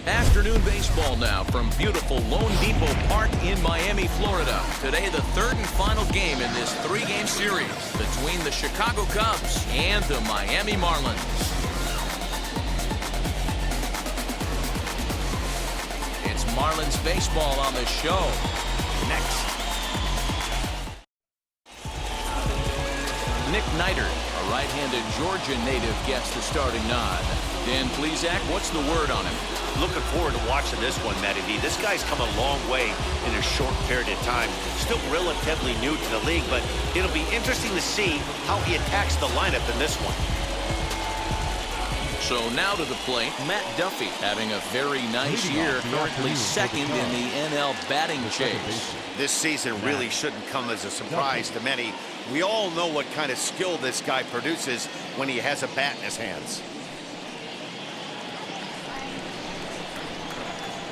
Afternoon baseball now from beautiful Lone Depot Park in Miami, Florida. Today, the third and final game in this three-game series between the Chicago Cubs and the Miami Marlins. It's Marlins baseball on the show. Next. Nick Neidert, a right-handed Georgia native, gets the starting nod. Dan Plesac, what's the word on him? Looking forward to watching this one, Matty B. This guy's come a long way in a short period of time. Still relatively new to the league, but it'll be interesting to see how he attacks the lineup in this one. So now to the plate, Matt Duffy, having a very nice year, currently second in the NL batting chase. This season really shouldn't come as a surprise to many. We all know what kind of skill this guy produces when he has a bat in his hands.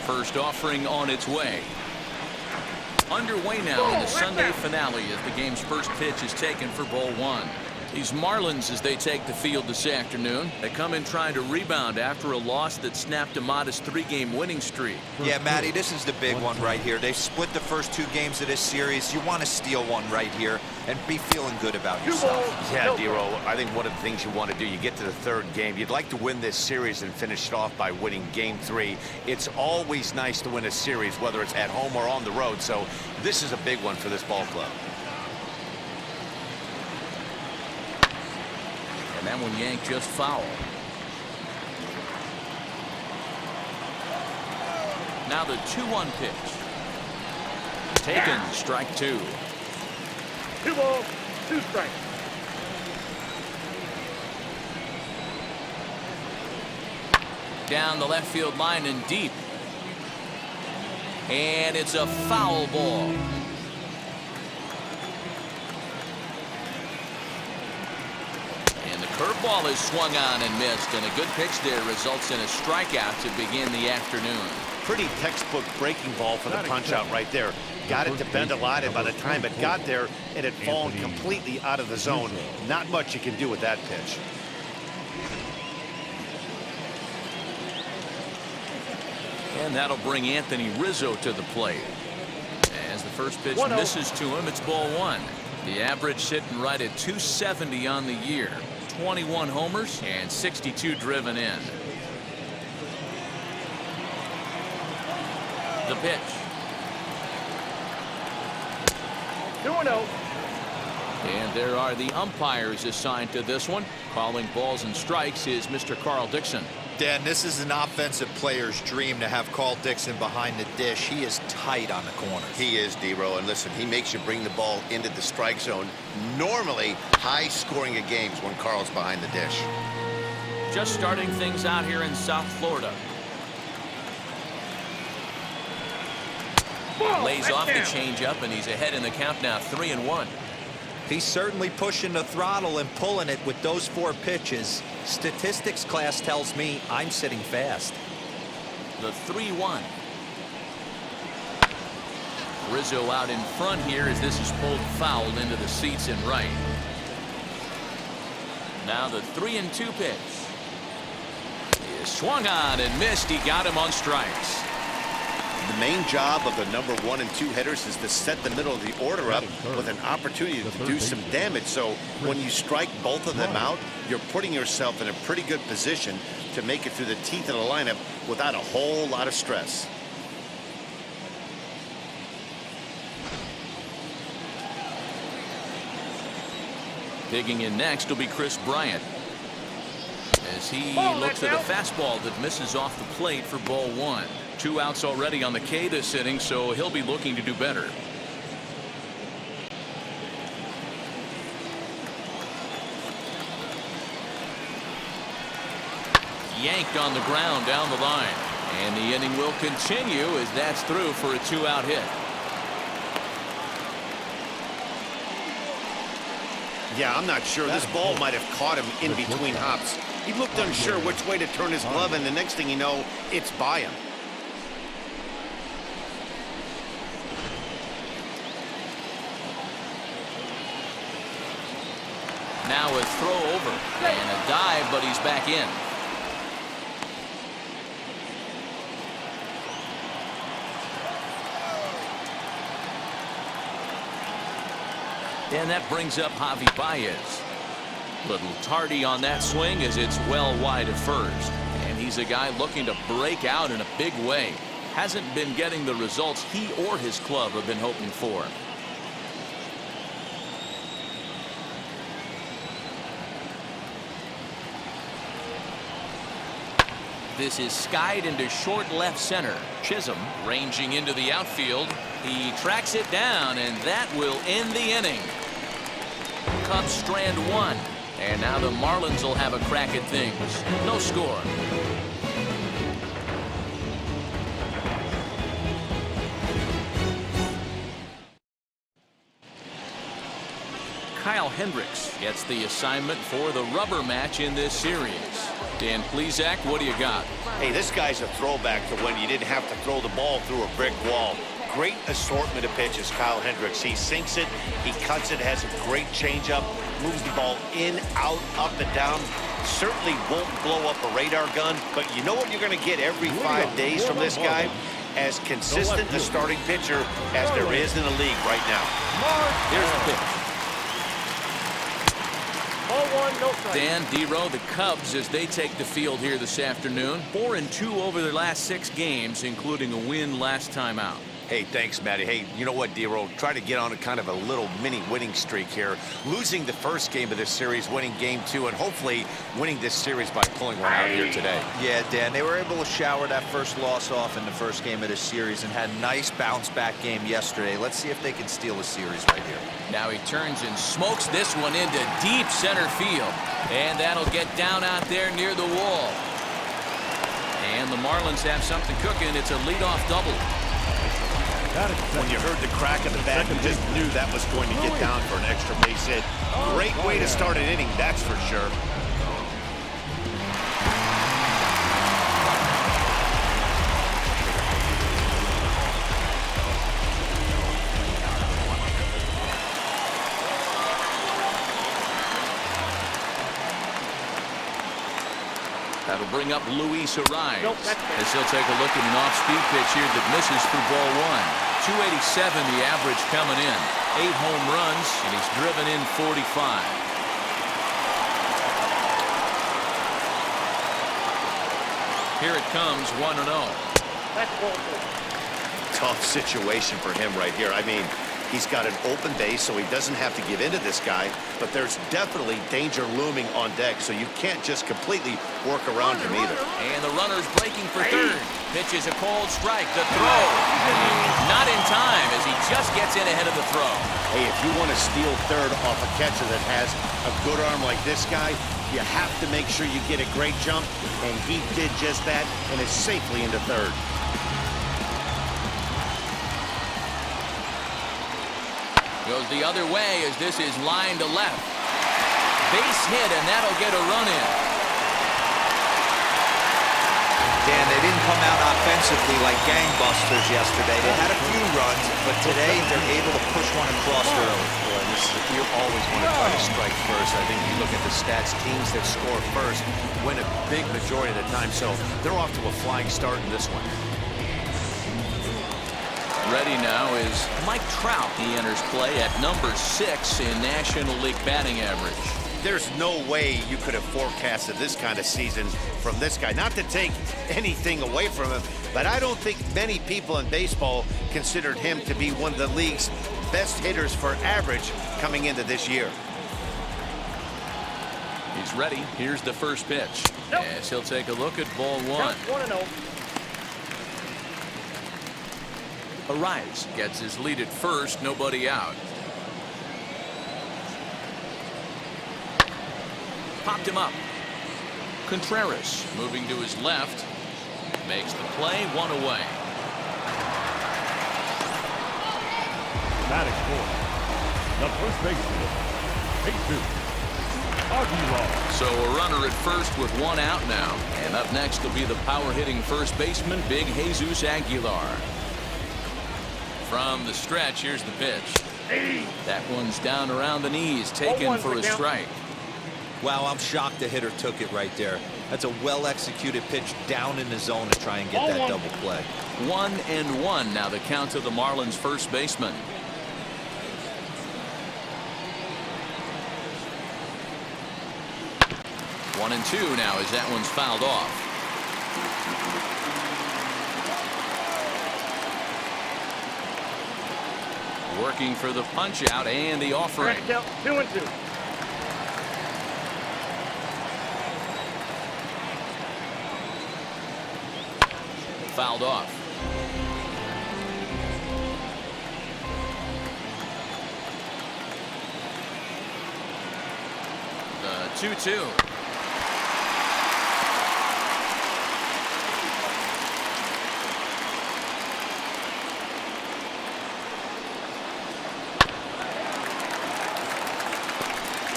First offering on its way. Underway now in the Sunday finale as the game's first pitch is taken for ball one. These Marlins, as they take the field this afternoon, they come in trying to rebound after a loss that snapped a modest three-game winning streak. Yeah, Matty, this is the big one right here. They've split the first two games of this series. You want to steal one right here and be feeling good about yourself. Yeah, Dero, I think one of the things you want to do, you get to the third game, you'd like to win this series and finish it off by winning game 3. It's always nice to win a series, whether it's at home or on the road, so this is a big one for this ball club. And that one yanked just foul. Now the 2-1 pitch. Taken, strike 2. 2 balls, 2 strikes. Down the left field line and deep. And it's a foul ball. And the curveball is swung on and missed, and a good pitch there results in a strikeout to begin the afternoon. Pretty textbook breaking ball for the punch out right there. Got it to bend a lot, and by the time it got there, it had fallen completely out of the zone. Not much you can do with that pitch. And that'll bring Anthony Rizzo to the plate. As the first pitch misses to him, it's ball one. The average sitting right at 270 on the year. 21 homers and 62 driven in. The pitch. 2-0. And there are the umpires assigned to this one. Calling balls and strikes is Mr. Carl Dixon. Dan, this is an offensive player's dream to have Carl Dixon behind the dish. He is tight on the corners. He is, D-Row, and listen, he makes you bring the ball into the strike zone. Normally, high scoring of games when Carl's behind the dish. Just starting things out here in South Florida. Lays off the changeup, and he's ahead in the count now, 3-1. He's certainly pushing the throttle and pulling it with those 4 pitches. Statistics class tells me I'm sitting fast. The 3-1. Rizzo out in front here as this is pulled foul into the seats and right. Now the 3-2 pitch. He swung on and missed. He got him on strikes. The main job of the number 1 and 2 hitters is to set the middle of the order up with an opportunity to do some damage. So when you strike both of them out, you're putting yourself in a pretty good position to make it through the teeth of the lineup without a whole lot of stress. Digging in next will be Chris Bryant, as he looks at a fastball that misses off the plate for ball 1. 2 outs already on the K this inning, so he'll be looking to do better. Yanked on the ground down the line, and the inning will continue as that's through for a 2-out hit. Yeah, I'm not sure. This ball might have caught him in between hops. He looked unsure which way to turn his glove, and the next thing you know, it's by him. Now a throw over and a dive, but he's back in. And that brings up Javi Baez. Little tardy on that swing as it's well wide of first. And he's a guy looking to break out in a big way. Hasn't been getting the results he or his club have been hoping for. This is skied into short left center. Chisholm ranging into the outfield. He tracks it down, and that will end the inning. Cubs strand one. And now the Marlins will have a crack at things. No score. Kyle Hendricks gets the assignment for the rubber match in this series. Dan Plesac, what do you got? Hey, this guy's a throwback to when you didn't have to throw the ball through a brick wall. Great assortment of pitches, Kyle Hendricks. He sinks it, he cuts it, has a great changeup, moves the ball in, out, up, and down. Certainly won't blow up a radar gun, but you know what you're going to get every 5 days from this guy? As consistent a starting pitcher as there is in the league right now. Here's the pitch. No strike. Dan, D-Row, the Cubs, as they take the field here this afternoon, 4-2 over their last 6 games, including a win last time out. Hey, thanks, Matty. Hey, you know what, D-Roll? Try to get on a kind of a little mini winning streak here. Losing the first game of this series, winning game 2, and hopefully winning this series by pulling one out here today. Yeah, Dan, they were able to shower that first loss off in the first game of this series and had a nice bounce-back game yesterday. Let's see if they can steal a series right here. Now he turns and smokes this one into deep center field. And that'll get down out there near the wall. And the Marlins have something cooking. It's a leadoff double. When you heard the crack of the bat, you just knew that was going to get down for an extra base hit. Great way to start an inning, that's for sure. That'll bring up Luis Ariz as he'll take a look at an off-speed pitch here that misses for ball 1. 287 the average coming in. 8 home runs, and he's driven in 45. Here it comes, 1-0. That's ball 4. Tough situation for him right here. I mean, he's got an open base, so he doesn't have to give in to this guy, but there's definitely danger looming on deck, so you can't just completely work around him either. And the runner's breaking for third. Pitches a cold strike. The throw. Not in time as he just gets in ahead of the throw. Hey, if you want to steal third off a catcher that has a good arm like this guy, you have to make sure you get a great jump, and he did just that and is safely into third. Goes the other way as this is line to left. Base hit, and that'll get a run in. Dan, they didn't come out offensively like gangbusters yesterday. They had a few runs, but today they're able to push one across early. Boy, you always want to try to strike first. I think you look at the stats, teams that score first win a big majority of the time, so they're off to a flying start in this one. Ready now is Mike Trout. He enters play at number 6 in National League batting average. There's no way you could have forecasted this kind of season from this guy. Not to take anything away from him, but I don't think many people in baseball considered him to be one of the league's best hitters for average coming into this year. He's ready. Here's the first pitch. As he'll take a look at ball 1. 1-0. Ariz gets his lead at first, nobody out. Popped him up. Contreras moving to his left. Makes the play, 1 away. Batting fourth, the first baseman, Aguilar. So a runner at first with 1 out now. And up next will be the power-hitting first baseman, Big Jesus Aguilar. From the stretch, here's the pitch. That one's down around the knees, taken for a strike. Wow, I'm shocked the hitter took it right there. That's a well-executed pitch down in the zone to try and get that double play. 1-1 now the count to the Marlins first baseman. 1-2 now as that one's fouled off. Working for the punch out and the offering. Count 2-2. Fouled off. The 2-2.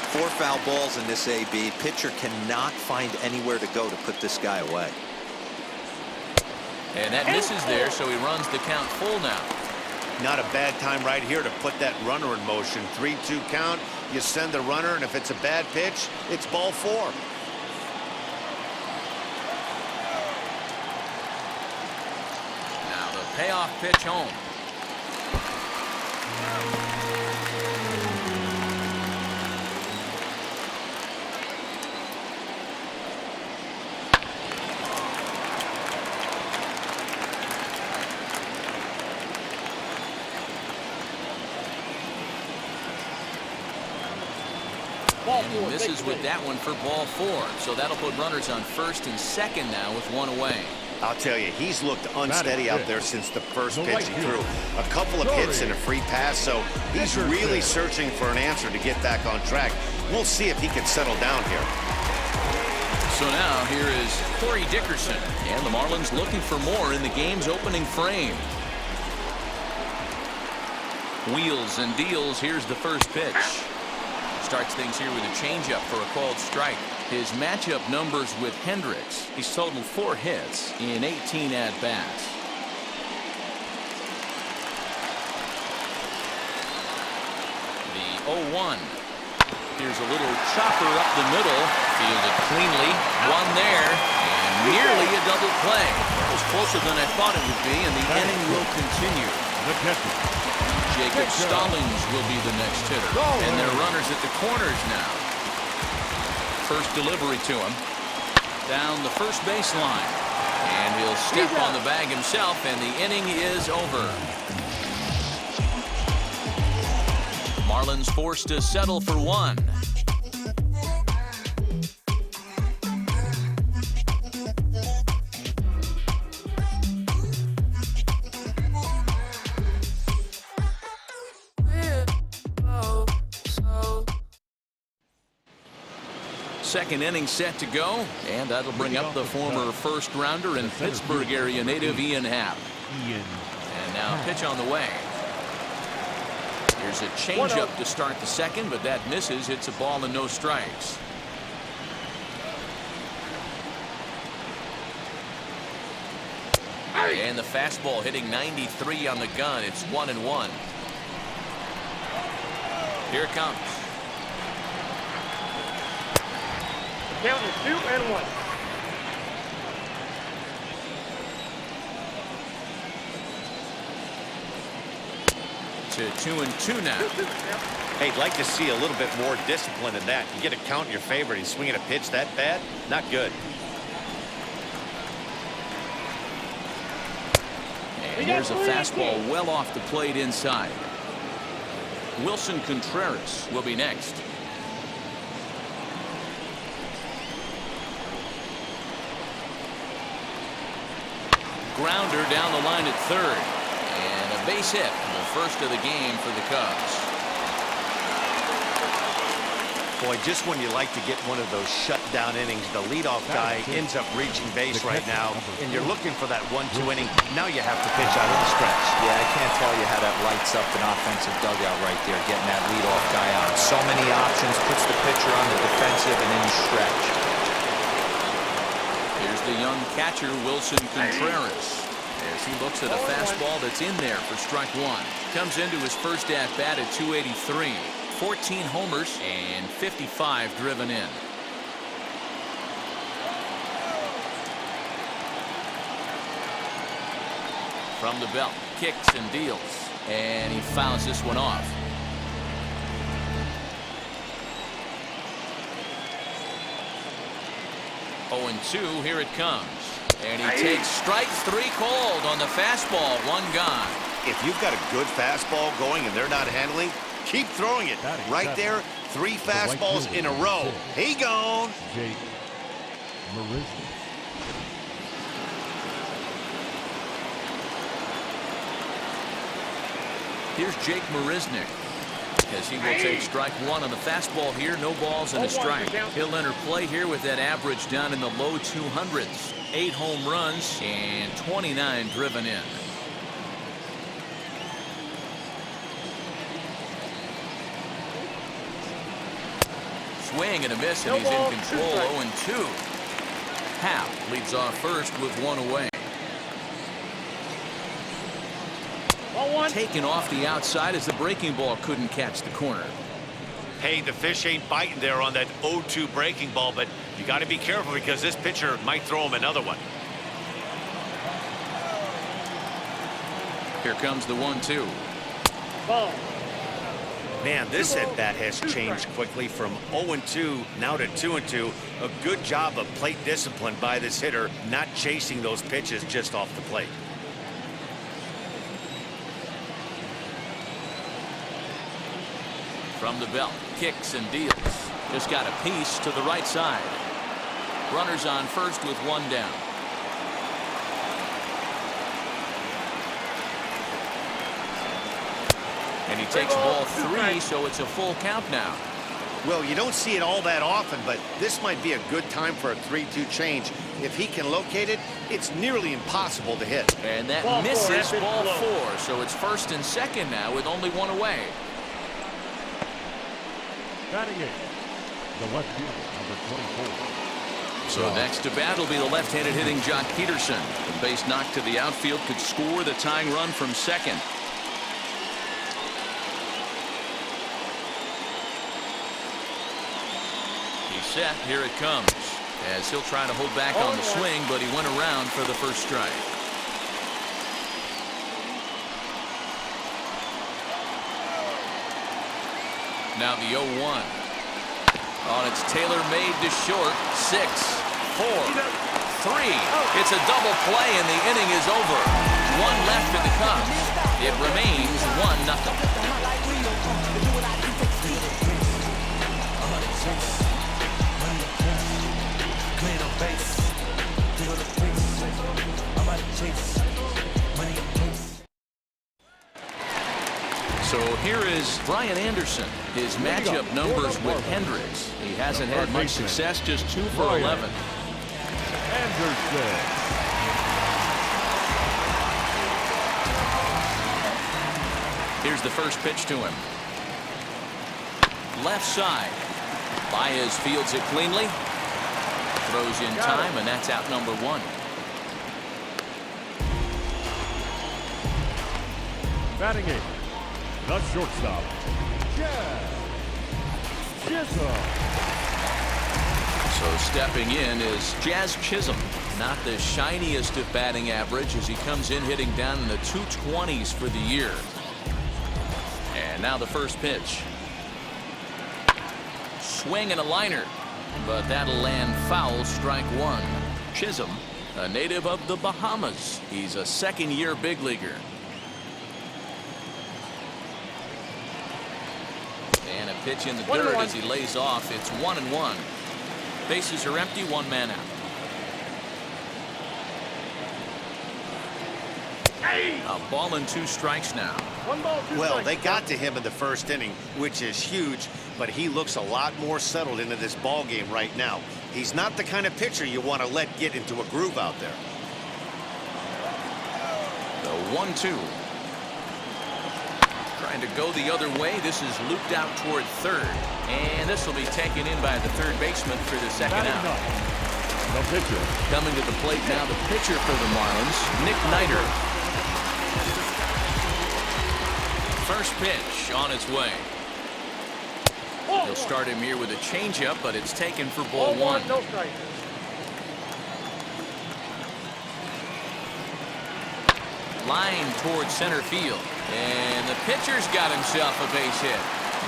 Four foul balls in this AB. Pitcher cannot find anywhere to go to put this guy away. And that misses there, so he runs the count full now. Not a bad time right here to put that runner in motion. 3-2 count. You send the runner, and if it's a bad pitch, it's ball 4. Now the payoff pitch home. And he misses with that one for ball 4. So that'll put runners on first and second now with one away. I'll tell you, he's looked unsteady out there since the first pitch he threw. A couple of hits and a free pass, so he's really searching for an answer to get back on track. We'll see if he can settle down here. So now here is Corey Dickerson, and the Marlins looking for more in the game's opening frame. Wheels and deals. Here's the first pitch. Starts things here with a changeup for a called strike. His matchup numbers with Hendricks. He's totaled 4 hits in 18 at-bats. The 0-1. Here's a little chopper up the middle. Fielded cleanly. One there. And nearly a double play. It was closer than I thought it would be, and the inning will continue. Jacob Stallings will be the next hitter. And they're runners at the corners now. First delivery to him. Down the first baseline. And he'll step on the bag himself, and the inning is over. Marlins forced to settle for 1. Second inning set to go, and that'll bring up the former first-rounder and Pittsburgh area native Ian Happ. And now pitch on the way. Here's a changeup to start the second, but that misses. It's a ball and no strikes. And the fastball hitting 93 on the gun. It's 1-1. Here it comes. Count is 2-1. To 2-2 now. Hey, I'd like to see a little bit more discipline in that. You get a count in your favor and he's swinging a pitch that bad? Not good. And here's a fastball well off the plate inside. Wilson Contreras will be next. Grounder down the line at third. And a base hit, the first of the game for the Cubs. Boy, just when you like to get one of those shutdown innings, the leadoff guy ends up reaching base right now, and you're looking for that 1-2 inning. Now you have to pitch out of the stretch. Yeah, I can't tell you how that lights up an offensive dugout right there, getting that leadoff guy out. So many options, puts the pitcher on the defensive and in stretch. Here's the young catcher, Wilson Contreras, as he looks at a fastball that's in there for strike 1. Comes into his first at-bat at 283. 14 homers and 55 driven in. From the belt, kicks and deals, and he fouls this one off. 0-2, here it comes. And he takes strike 3 called on the fastball, 1 gone. If you've got a good fastball going and they're not handling, keep throwing it. Right there, 3 fastballs in a row. He gone. Jake Marisnik. Here's Jake Marisnik, as he will take strike 1 on the fastball here. No balls and a strike. He'll enter play here with that average down in the low 200s. 8 home runs and 29 driven in. Swing and a miss, and he's in control. 0-2. Hap leads off first with 1 away. Taken off the outside as the breaking ball couldn't catch the corner. Hey, the fish ain't biting there on that 0-2 breaking ball, but you got to be careful because this pitcher might throw him another one. Here comes the 1-2. Ball. Man, this at-bat has changed quickly from 0-2 now to 2-2. A good job of plate discipline by this hitter, not chasing those pitches just off the plate. From the belt, kicks and deals. Just got a piece to the right side. Runners on first with 1 down. And he takes ball 3, so it's a full count now. Well, you don't see it all that often, but this might be a good time for a 3-2 change. If he can locate it, it's nearly impossible to hit. And that misses ball 4, so it's first and second now with only 1 away. Batting it, the left fielder, number 24. So next to bat will be the left-handed hitting Jock Peterson. The base knock to the outfield could score the tying run from second. He's set. Here it comes. As he'll try to hold back on the swing, but he went around for the first strike. Now the 0-1. Oh, it's tailor-made to short. 6, 4, 3. It's a double play, and the inning is over. 1 left in the Cubs. It remains 1-0. So here is Brian Anderson. His matchup numbers with Hendricks. He hasn't had much success, just 2 for 11. Anderson. Here's the first pitch to him. Left side. Baez fields it cleanly. Throws in time, and that's out number 1. Batting it, the shortstop, Chisholm. So stepping in is Jazz Chisholm. Not the shiniest of batting average as he comes in hitting down in the 220s for the year. And now the first pitch. Swing and a liner, but that'll land foul, strike 1. Chisholm, a native of the Bahamas. He's a second-year big leaguer. And a pitch in the dirt as he lays off. It's 1-1. Bases are empty, 1 man out. A ball and 2 strikes now. 1 ball, 2 Well, strikes. they got to him in the first inning, which is huge, but he looks a lot more settled into this ball game right now. He's not the kind of pitcher you want to let get into a groove out there. The 1-2. Trying to go the other way. This is looped out toward third. And this will be taken in by the third baseman for the second out. The pitcher. Coming to the plate now, the pitcher for the Marlins, Nick Niter. First pitch on its way. He'll start him here with a changeup, but it's taken for ball 1. No strike. Line towards center field. And the pitcher's got himself a base hit.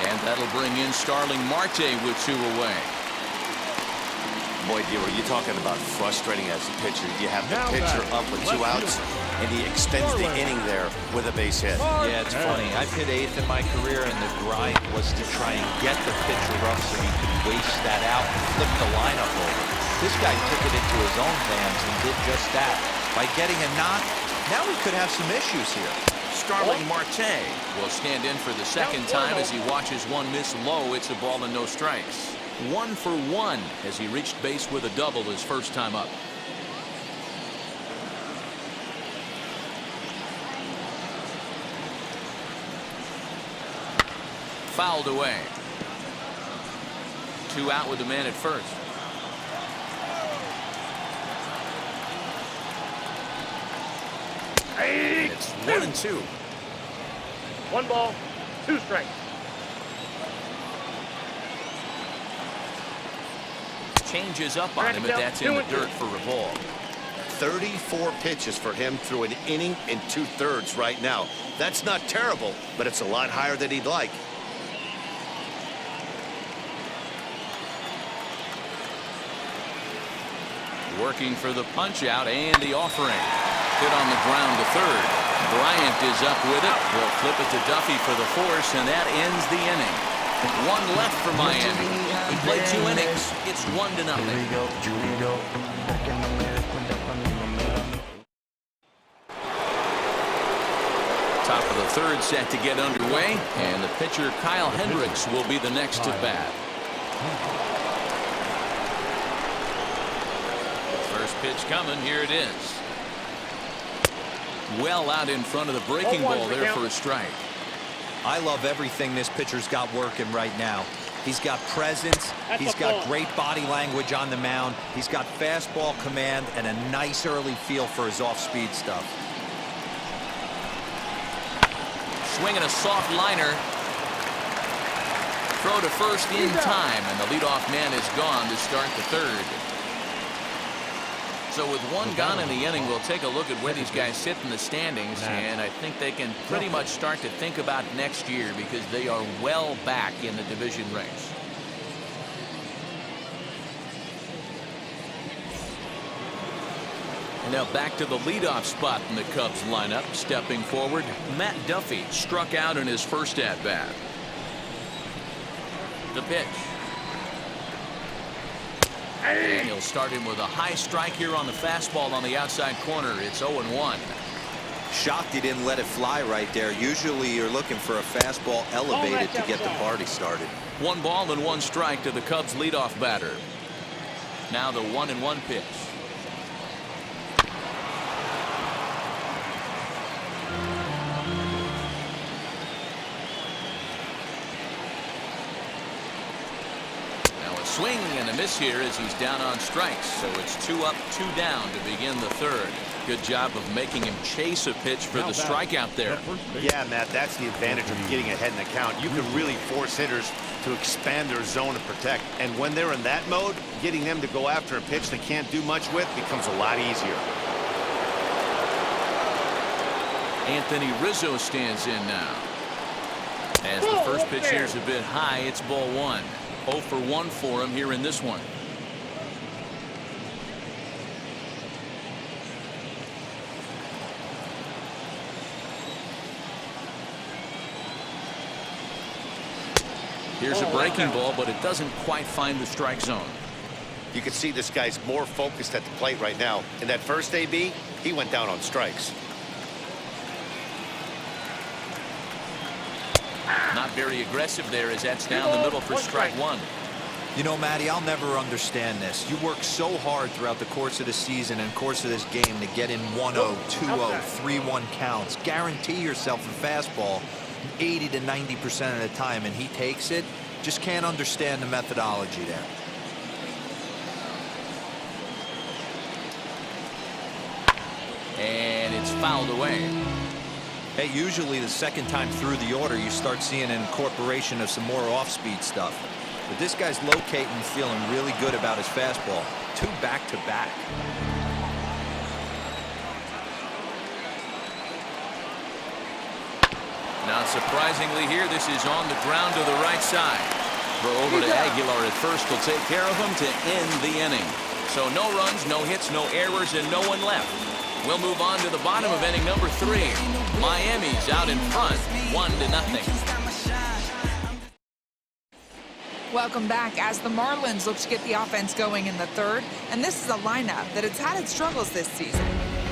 And that'll bring in Starling Marte with 2 away. Boy, Dero, you're talking about frustrating as a pitcher. You have the Now pitcher back. up with 2 outs, and he extends the inning there with a base hit. Yeah, it's funny. I've hit 8th in my career, and the grind was to try and get the pitcher up so he could waste that out and flip the lineup over. This guy took it into his own hands and did just that. By getting a knock, now we could have some issues here. Starling Marte will stand in for the second time as he watches one miss low. It's a ball and no strikes. 1 for 1 as he reached base with a double his first time up. Fouled away. 2 out with the man at first. It's 1 and 2. 1 ball, 2 strikes. Changes up on him, but that's in the dirt for a ball. 34 pitches for him through an inning and 2/3 right now. That's not terrible, but it's a lot higher than he'd like. Working for the punch out and the offering. Hit on the ground to third. Bryant is up with it. Will flip it to Duffy for the force, and that ends the inning. 1 left for Miami. We played 2 innings. It's 1-0. Top of the third set to get underway, and the pitcher Kyle Hendricks will be the next at bat. First pitch coming. Here it is. Well out in front of the breaking ball there for a strike. I love everything this pitcher's got working right now. He's got presence. He's got great body language on the mound. He's got fastball command and a nice early feel for his off-speed stuff. Swinging a soft liner. Throw to first in time, and the leadoff man is gone to start the third. So with 1 gone in the inning, we'll take a look at where these guys sit in the standings, and I think they can pretty much start to think about next year because they are well back in the division race. And now back to the leadoff spot in the Cubs lineup. Stepping forward, Matt Duffy struck out in his first at-bat. The pitch. And he'll start him with a high strike here on the fastball on the outside corner. It's 0-1. Shocked he didn't let it fly right there. Usually you're looking for a fastball elevated to get the party started. 1 ball and 1 strike to the Cubs leadoff batter. Now the 1-1 pitch. Swing and a miss here as he's down on strikes. So it's 2 up, 2 down to begin the third. Good job of making him chase a pitch for the strikeout there. Yeah, Matt, that's the advantage of getting ahead in the count. You can really force hitters to expand their zone and protect. And when they're in that mode, getting them to go after a pitch they can't do much with becomes a lot easier. Anthony Rizzo stands in now. As the first pitch here is a bit high, it's ball 1. 0 for 1 for him here in this one. Here's a breaking ball, but it doesn't quite find the strike zone. You can see this guy's more focused at the plate right now. In that first AB, he went down on strikes. Not very aggressive there as that's down the middle for strike 1. You know, Matty, I'll never understand this. You work so hard throughout the course of the season and course of this game to get in 1-0, 2-0, 3-1 counts. Guarantee yourself a fastball 80 to 90% of the time, and he takes it. Just can't understand the methodology there. And it's fouled away. Hey, usually the second time through the order, you start seeing an incorporation of some more off-speed stuff. But this guy's locating and feeling really good about his fastball. 2 back-to-back. Now, surprisingly here, this is on the ground to the right side. Throw over to Aguilar at first will take care of him to end the inning. So no runs, no hits, no errors, and no one left. We'll move on to the bottom of inning number 3. Miami's out in front, 1-0. Welcome back as the Marlins look to get the offense going in the third. And this is a lineup that has had its struggles this season.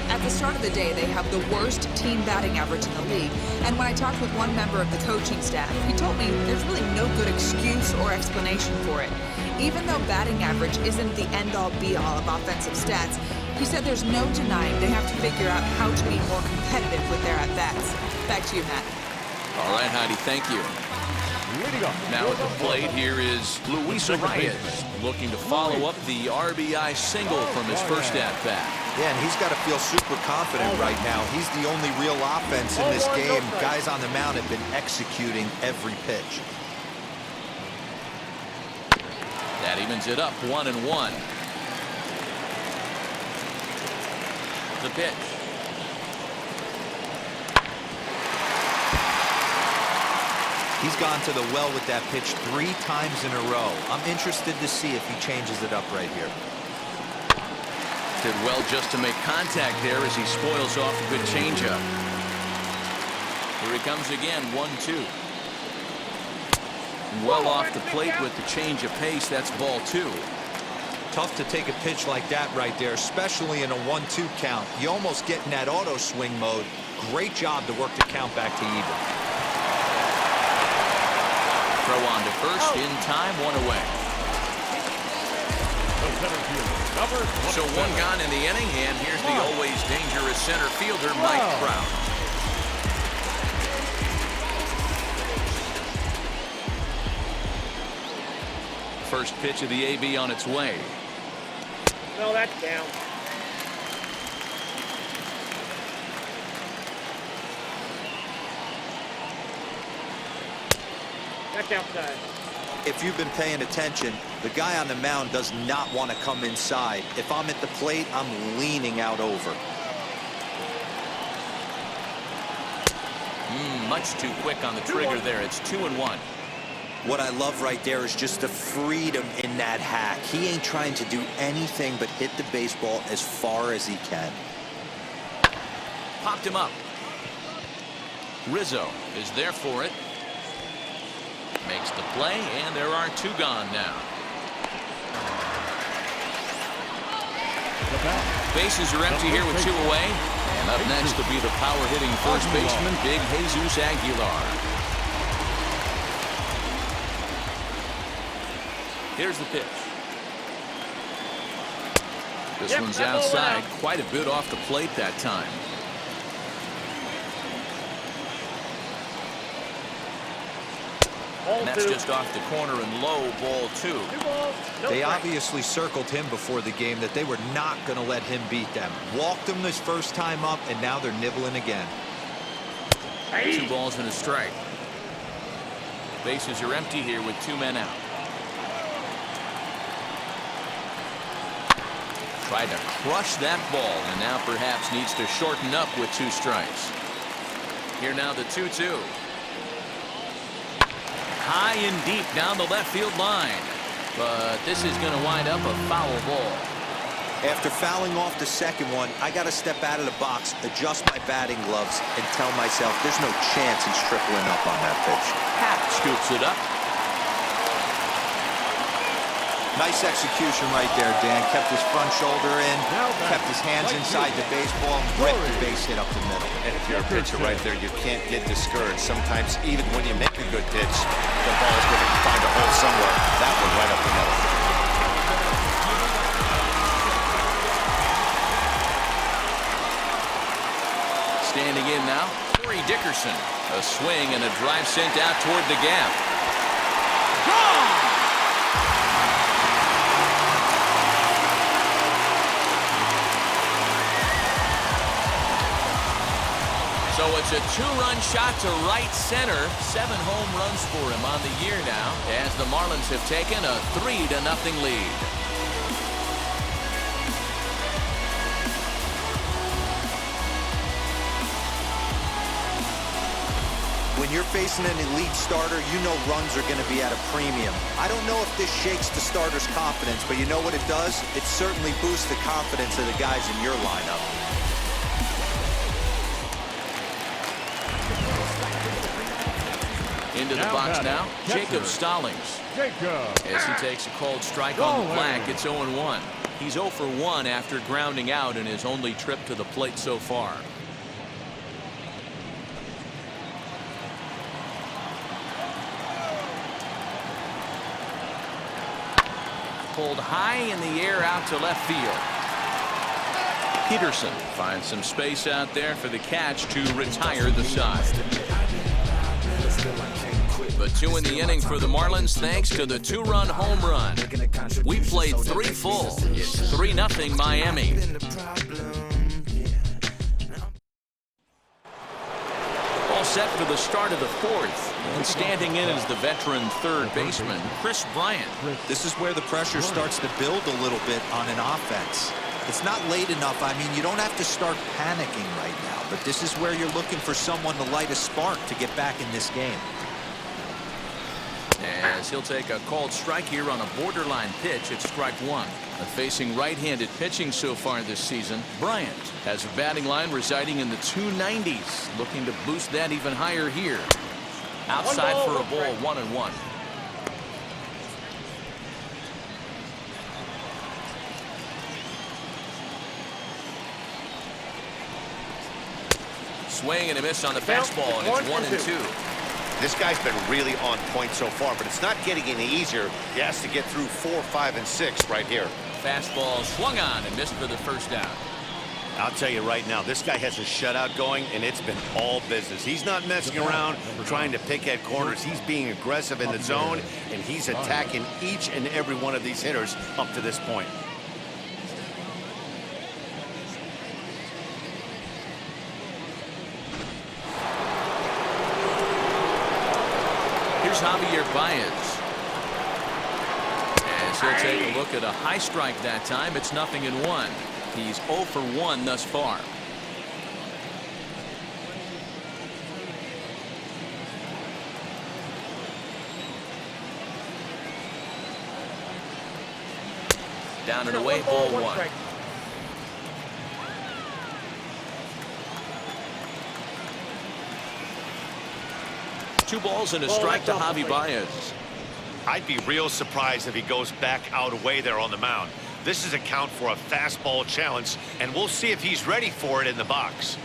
At the start of the day, they have the worst team batting average in the league. And when I talked with one member of the coaching staff, he told me there's really no good excuse or explanation for it. Even though batting average isn't the end-all be-all of offensive stats, he said there's no denying they have to figure out how to be more competitive with their at-bats. Back to you, Matt. All right, Heidi, thank you. Now at the plate, here is Luis Arias looking to follow up the RBI single from his first at-bat. Yeah, and he's got to feel super confident right now. He's the only real offense in this game. Guys on the mound have been executing every pitch. That evens it up, 1-1. The pitch. He's gone to the well with that pitch 3 times in a row. I'm interested to see if he changes it up right here. Did well just to make contact there as he spoils off a good changeup. Here he comes again, 1-2. Well off the plate with the change of pace. That's ball 2. Tough to take a pitch like that right there, especially in a 1-2 count. You almost get in that auto swing mode. Great job to work the count back to even. Throw on to first, in time, 1 away. So 1 gone in the inning, and here's the always dangerous center fielder, Mike Trout. First pitch of the AB on its way. No, that's down. That's outside. If you've been paying attention, the guy on the mound does not want to come inside. If I'm at the plate, I'm leaning out over. Much too quick on the trigger there. It's 2-1. What I love right there is just the freedom in that hack. He ain't trying to do anything but hit the baseball as far as he can. Popped him up. Rizzo is there for it. Makes the play, and there are 2 gone now. Bases are empty here with 2 away. And up next will be the power-hitting first baseman, Big Jesus Aguilar. Here's the pitch. This one's outside, quite a bit off the plate that time. And that's just off the corner and low, ball 2. They obviously circled him before the game that they were not going to let him beat them. Walked him this first time up, and now they're nibbling again. 2 balls and a strike. Bases are empty here with 2 men out. Tried to crush that ball, and now perhaps needs to shorten up with 2 strikes. Here now the 2-2. High and deep down the left field line. But this is going to wind up a foul ball. After fouling off the second one, I got to step out of the box, adjust my batting gloves, and tell myself there's no chance he's tripling up on that pitch. Happ scoops it up. Nice execution right there, Dan. Kept his front shoulder in, kept his hands inside the baseball, ripped the base hit up the middle. And if you're a pitcher right there, you can't get discouraged. Sometimes even when you make a good pitch, the ball's going to find a hole somewhere. That one right up the middle. Standing in now, Corey Dickerson. A swing and a drive sent out toward the gap. Gone! So it's a 2-run shot to right center. 7 home runs for him on the year now, as the Marlins have taken a 3-0 lead. When When you're facing an elite starter, you know runs are going to be at a premium. I don't know if this shakes the starter's confidence, but you know what it does? It certainly boosts the confidence of the guys in your lineup. Into the box now, Jacob Stallings. As he takes a called strike on the black, it's 0-1. He's 0 for 1 after grounding out in his only trip to the plate so far. Pulled high in the air out to left field. Peterson finds some space out there for the catch to retire the side. But 2 in the inning for the Marlins thanks to the 2-run home run. We played 3 full. It's 3-0 Miami. All set for the start of the 4th. And standing in is the veteran third baseman, Chris Bryant. This is where the pressure starts to build a little bit on an offense. It's not late enough. I mean, you don't have to start panicking right now, but this is where you're looking for someone to light a spark to get back in this game. As he'll take a called strike here on a borderline pitch at strike 1. Facing right-handed pitching so far this season, Bryant has a batting line residing in the 290s, looking to boost that even higher here. Outside for a ball, 1-1. Swing and a miss on the fastball, and it's 1-2. This guy's been really on point so far, but it's not getting any easier. He has to get through 4, 5, and 6 right here. Fastball swung on and missed for the first down. I'll tell you right now, this guy has a shutout going, and it's been all business. He's not messing around trying to pick at corners. He's being aggressive in the zone, and he's attacking each and every one of these hitters up to this point. Here's Javier Baez. As he'll take a look at a high strike that time, it's 0-1. He's 0 for 1 thus far. Down and away, ball 1. Two balls and a strike to Javi Baez. I'd be real surprised if he goes back out away there on the mound. This is a count for a fastball challenge, and we'll see if he's ready for it in the box.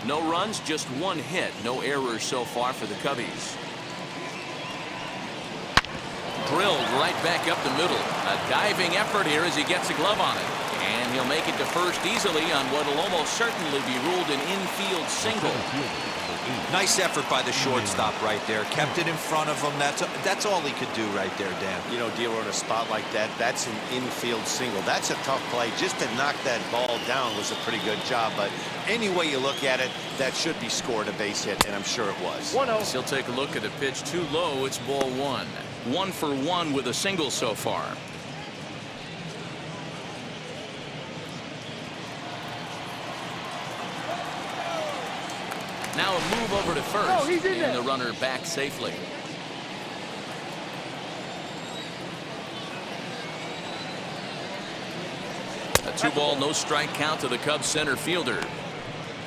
No runs, just 1 hit. No errors so far for the Cubbies. Drilled right back up the middle. A diving effort here as he gets a glove on it. And he'll make it to first easily on what will almost certainly be ruled an infield single. Nice effort by the shortstop right there. Kept it in front of him. That's all he could do right there, Dan. You know, Dealer, in a spot like that, that's an infield single. That's a tough play. Just to knock that ball down was a pretty good job. But any way you look at it, that should be scored a base hit, and I'm sure it was. 1-0. He'll take a look at a pitch too low. It's ball 1. 1 for 1 with a single so far. Now a move over to first, and the runner back safely. A 2-ball, no strike count to the Cubs center fielder.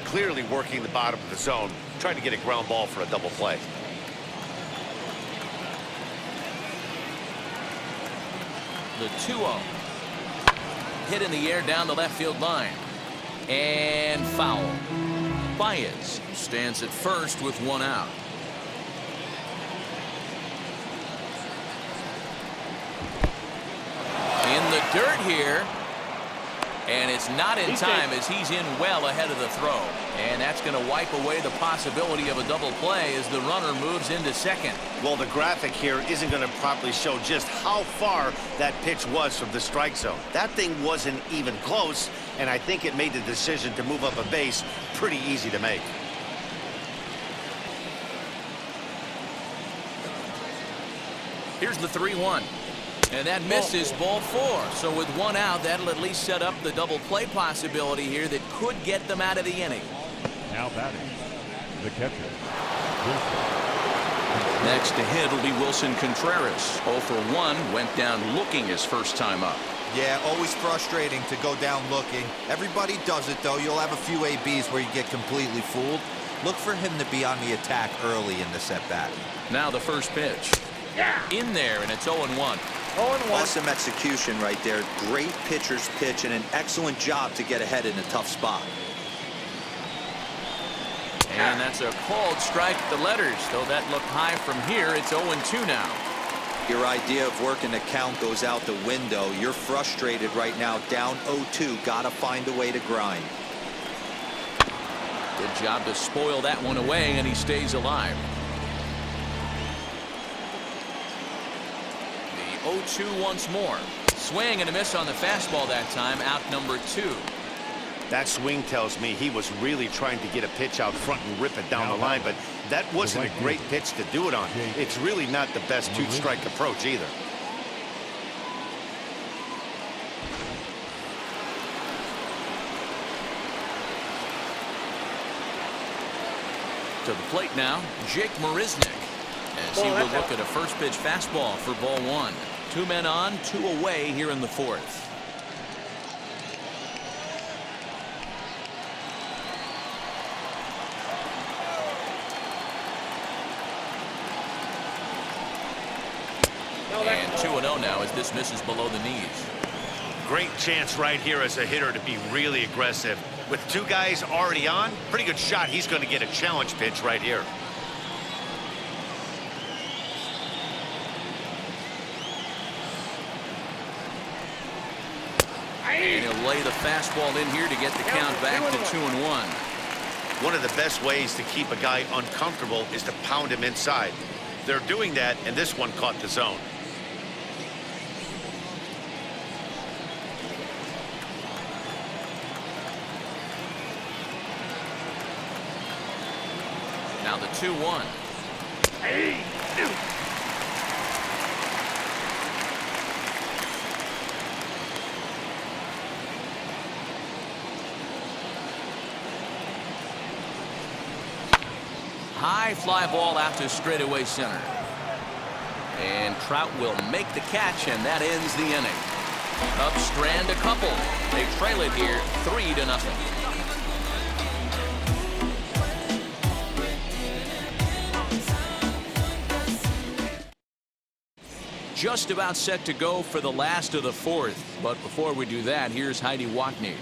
Clearly working the bottom of the zone, trying to get a ground ball for a double play. The 2-0. Hit in the air down the left field line. And foul. Baez stands at first with 1 out. In the dirt here. And it's not in time as he's in well ahead of the throw. And that's going to wipe away the possibility of a double play as the runner moves into second. Well, the graphic here isn't going to properly show just how far that pitch was from the strike zone. That thing wasn't even close, and I think it made the decision to move up a base pretty easy to make. Here's the 3-1. And that misses ball 4. So with 1 out, that'll at least set up the double play possibility here that could get them out of the inning. Now batting, The catcher. Next to hit will be Wilson Contreras. 0 for 1, went down looking his first time up. Yeah, always frustrating to go down looking. Everybody does it, though. You'll have a few ABs where you get completely fooled. Look for him to be on the attack early in the set-back. Now the first pitch. Yeah. In there, and it's 0-1. 0-1. Awesome execution right there. Great pitcher's pitch and an excellent job to get ahead in a tough spot. And that's a called strike at the letters. Though that looked high from here, it's 0-2 now. Your idea of working the count goes out the window. You're frustrated right now, down 0-2. Gotta find a way to grind. Good job to spoil that one away, and he stays alive. The 0-2 once more. Swing and a miss on the fastball that time, out number 2. That swing tells me he was really trying to get a pitch out front and rip it down the line, but that wasn't a great pitch to do it on. It's really not the best two-strike approach either. To the plate now, Jake Marisnick, as he will look at a first pitch fastball for ball 1. 2 men on, 2 away here in the 4th. And 2-0 now as this misses below the knees. Great chance right here as a hitter to be really aggressive. With 2 guys already on, pretty good shot. He's going to get a challenge pitch right here. And he'll lay the fastball in here to get the count back to 2-1. One of the best ways to keep a guy uncomfortable is to pound him inside. They're doing that, and this one caught the zone. Now the 2-1. High fly ball out to straightaway center. And Trout will make the catch, and that ends the inning. Upstrand a couple. They trail it here 3-0. Just about set to go for the last of the 4th. But before we do that, here's Heidi Watney.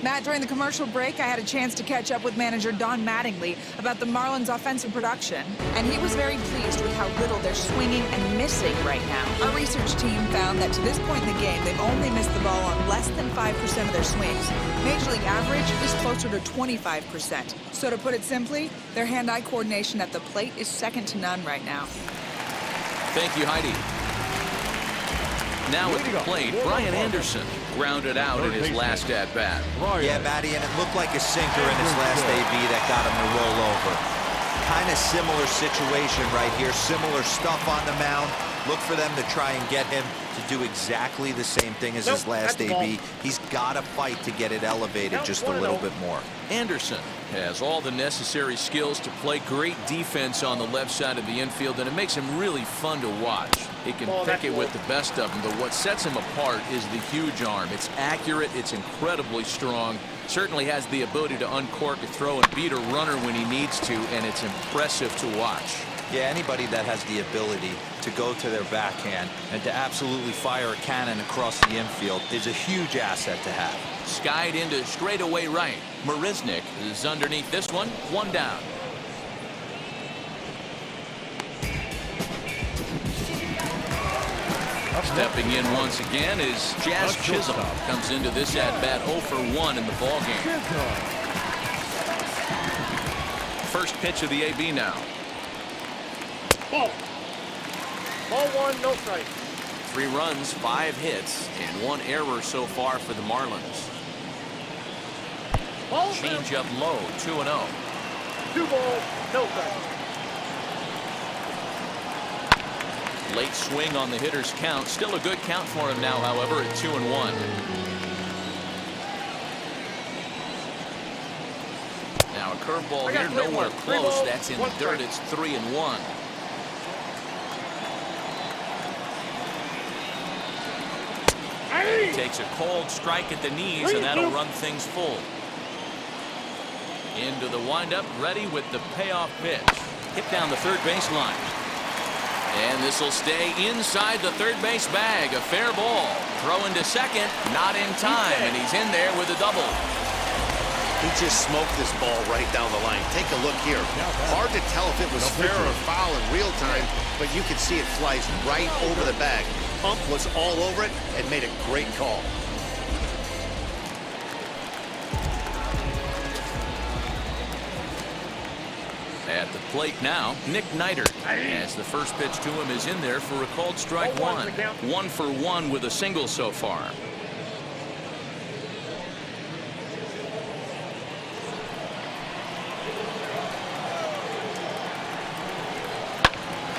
Matt, during the commercial break, I had a chance to catch up with manager Don Mattingly about the Marlins' offensive production, and he was very pleased with how little they're swinging and missing right now. Our research team found that to this point in the game, they've only missed the ball on less than 5% of their swings. Major League average is closer to 25%. So to put it simply, their hand-eye coordination at the plate is second to none right now. Thank you, Heidi. Now at the plate, Brian Anderson grounded out in his last at-bat. Yeah, Matty, and it looked like a sinker in his last AB that got him to roll over. Kind of similar situation right here. Similar stuff on the mound. Look for them to try and get him to do exactly the same thing as his last AB. He's got to fight to get it elevated just a little bit more. Anderson has all the necessary skills to play great defense on the left side of the infield, and it makes him really fun to watch. He can pick it with the best of them, but what sets him apart is the huge arm. It's accurate, it's incredibly strong, certainly has the ability to uncork a throw and beat a runner when he needs to, and it's impressive to watch. Yeah, anybody that has the ability to go to their backhand and to absolutely fire a cannon across the infield is a huge asset to have. Skied into straightaway right. Marisnick is underneath this one, 1 down. Stepping in once again is Jazz Chisholm. Comes into this at-bat 0 for 1 in the ballgame. First pitch of the AB now. Ball. Ball 1, no strike. 3 runs, 5 hits, and 1 error so far for the Marlins. Ball. Change up low, 2-0. 2 balls, no strike. Late swing on the hitter's count. Still a good count for him now, however, at 2-1. Now a curveball I got here, three nowhere balls. Three close. balls, That's in one the dirt. strike. It's 3-1. Hey! Takes a cold strike at the knees, and that'll run things full. Into the windup, ready with the payoff pitch. Hit down the third baseline. And this will stay inside the third base bag. A fair ball. Throw into second, not in time, and he's in there with a double. He just smoked this ball right down the line. Take a look here. Hard to tell if it was fair or foul in real time, but you can see it flies right over the bag. Ump was all over it and made a great call. At the plate now, Nick Neidert. As the first pitch to him is in there for a called strike one. 1 for 1 with a single so far.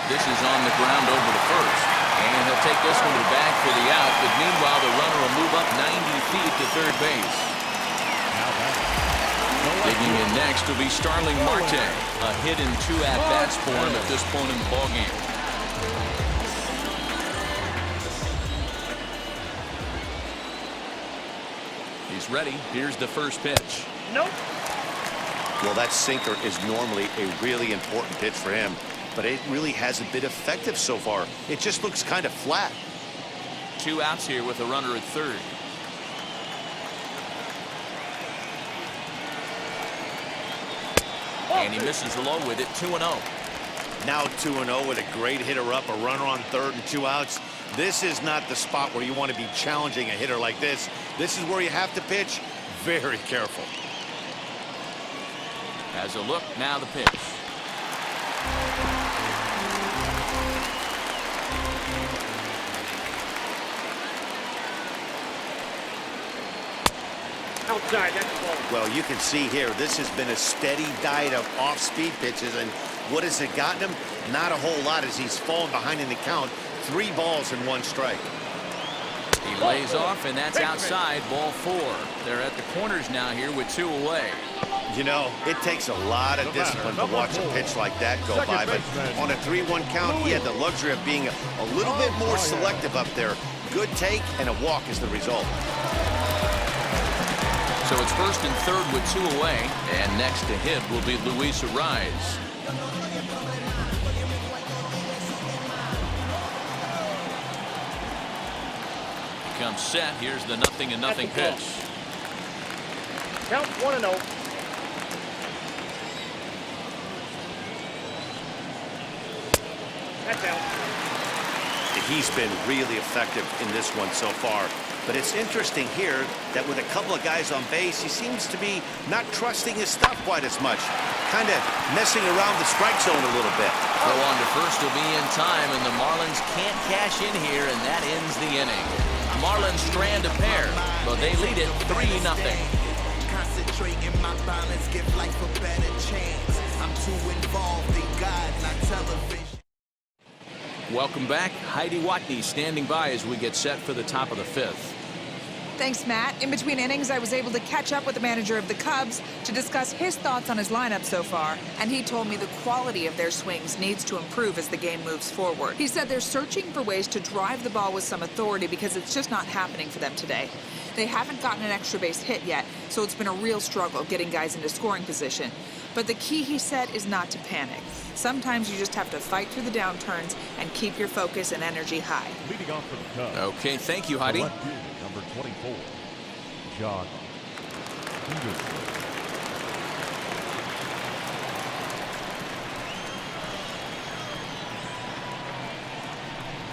This is on the ground over to first. And he'll take this one to the bag for the out. But meanwhile, the runner will move up 90 feet to third base. Digging in next will be Starling Marte. A hit and 2 at-bats for him at this point in the ballgame. He's ready. Here's the first pitch. Nope. Well, that sinker is normally a really important pitch for him, but it really hasn't been effective so far. It just looks kind of flat. 2 outs here with a runner at third. And he misses low with it. 2-0. Now 2-0 with a great hitter up, a runner on third and 2 outs. This is not the spot where you want to be challenging a hitter like this. This is where you have to pitch very careful. As a look, now the pitch. Outside, that's the ball. Well, you can see here, this has been a steady diet of off-speed pitches, and what has it gotten him? Not a whole lot as he's fallen behind in the count. 3 balls and 1 strike. He lays off, and that's outside. Ball 4. They're at the corners now here with 2 away. You know, it takes a lot of discipline to watch a pitch like that go by, but on a 3-1 count, he had the luxury of being a little bit more selective up there. Good take, and a walk is the result. So it's first and third with 2 away, and next to him will be Luis Ariz. He comes set. Here's the 0-0 pitch. Count 1-0. That's out. He's been really effective in this one so far. But it's interesting here that with a couple of guys on base, he seems to be not trusting his stuff quite as much. Kind of messing around the strike zone a little bit. Throw on to first will be in time, and the Marlins can't cash in here, and that ends the inning. Marlins strand a pair, but they lead it 3-0. Concentrate in my balance, give life a better chance. I'm too involved in God, not television. Welcome back. Heidi Watney standing by as we get set for the top of the 5th. Thanks, Matt. In between innings, I was able to catch up with the manager of the Cubs to discuss his thoughts on his lineup so far, and he told me the quality of their swings needs to improve as the game moves forward. He said they're searching for ways to drive the ball with some authority because it's just not happening for them today. They haven't gotten an extra base hit yet, so it's been a real struggle getting guys into scoring position. But the key, he said, is not to panic. Sometimes you just have to fight through the downturns and keep your focus and energy high. Leading off for the Cubs. Okay, thank you, Heidi. Left field, number 24, John Peterson.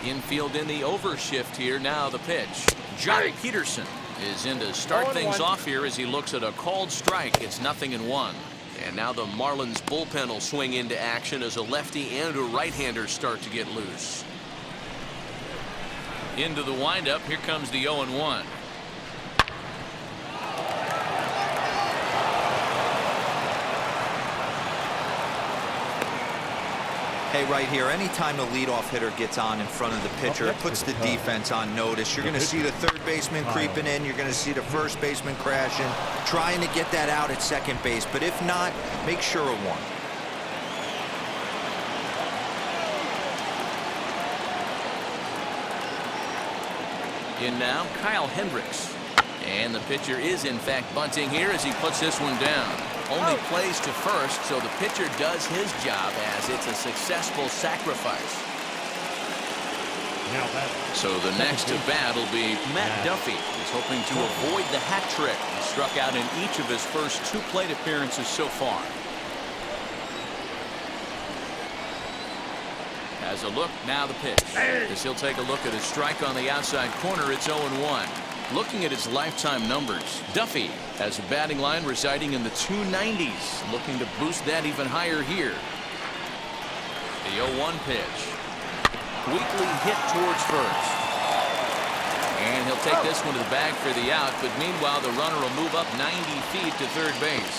Infield in the overshift here. Now the pitch. Johnny Peterson is in to start things off here as he looks at a called strike. It's 0-1. And now the Marlins bullpen will swing into action as a lefty and a right-hander start to get loose. Into the windup. Here comes the 0-1. Hey, right here, anytime the leadoff hitter gets on in front of the pitcher, it puts the defense on notice. You're going to see the third baseman creeping in. You're going to see the first baseman crashing, trying to get that out at second base. But if not, make sure of one. In now, Kyle Hendricks. And the pitcher is, in fact, bunting here as he puts this one down. Only plays to first, so the pitcher does his job as it's a successful sacrifice. Now that. So the next to bat will be Matt Duffy. He's hoping to avoid the hat trick. He struck out in each of his first 2 plate appearances so far. As a look, now the pitch. As he'll take a look at his strike on the outside corner, it's 0-1. Looking at his lifetime numbers, Duffy has a batting line residing in the 290s, looking to boost that even higher here. The 0-1 pitch. Weakly hit towards first. And he'll take this one to the bag for the out, but meanwhile the runner will move up 90 feet to third base.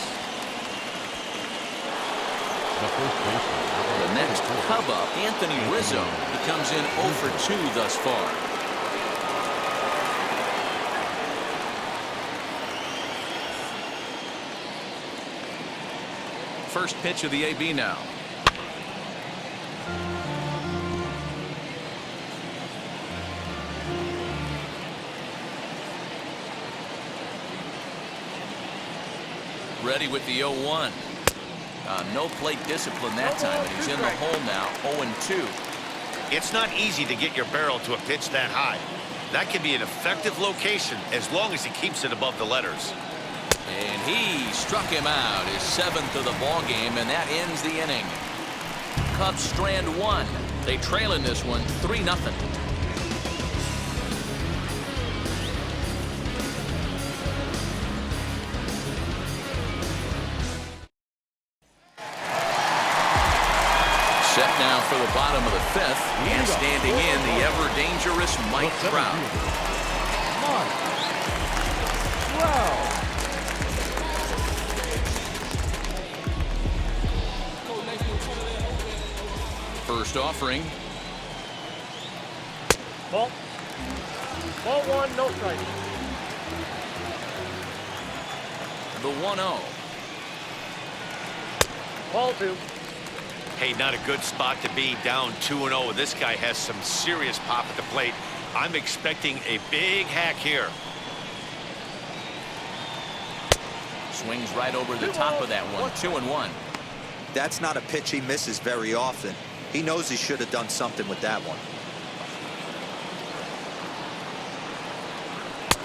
The next Cub up, Anthony Rizzo. He comes in 0 for 2 thus far. First pitch of the AB now. Ready with the 0-1. No plate discipline that time, and he's in the hole now, 0-2. It's not easy to get your barrel to a pitch that high. That can be an effective location as long as he keeps it above the letters. And he struck him out, his 7th of the ball game, and that ends the inning. Cubs strand 1. They trail in this one 3-0. Set now for the bottom of the 5th, and standing in the ever-dangerous Mike Trout. First offering. Ball. Ball 1, no strike. The 1-0. Ball 2. Hey, not a good spot to be, down 2-0. This guy has some serious pop at the plate. I'm expecting a big hack here. Swings right over the top of that one. 2-1. That's not a pitch he misses very often. He knows he should have done something with that one.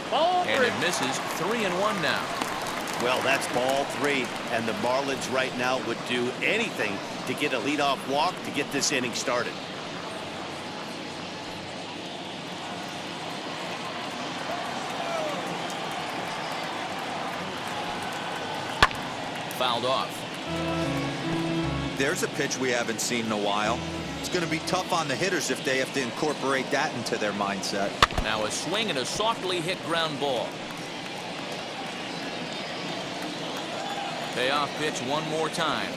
Ball 3. And it misses. 3-1 now. Well, that's ball 3, and the Marlins right now would do anything to get a leadoff walk to get this inning started. Fouled off. There's a pitch we haven't seen in a while. It's going to be tough on the hitters if they have to incorporate that into their mindset. Now a swing and a softly hit ground ball. Payoff pitch one more time.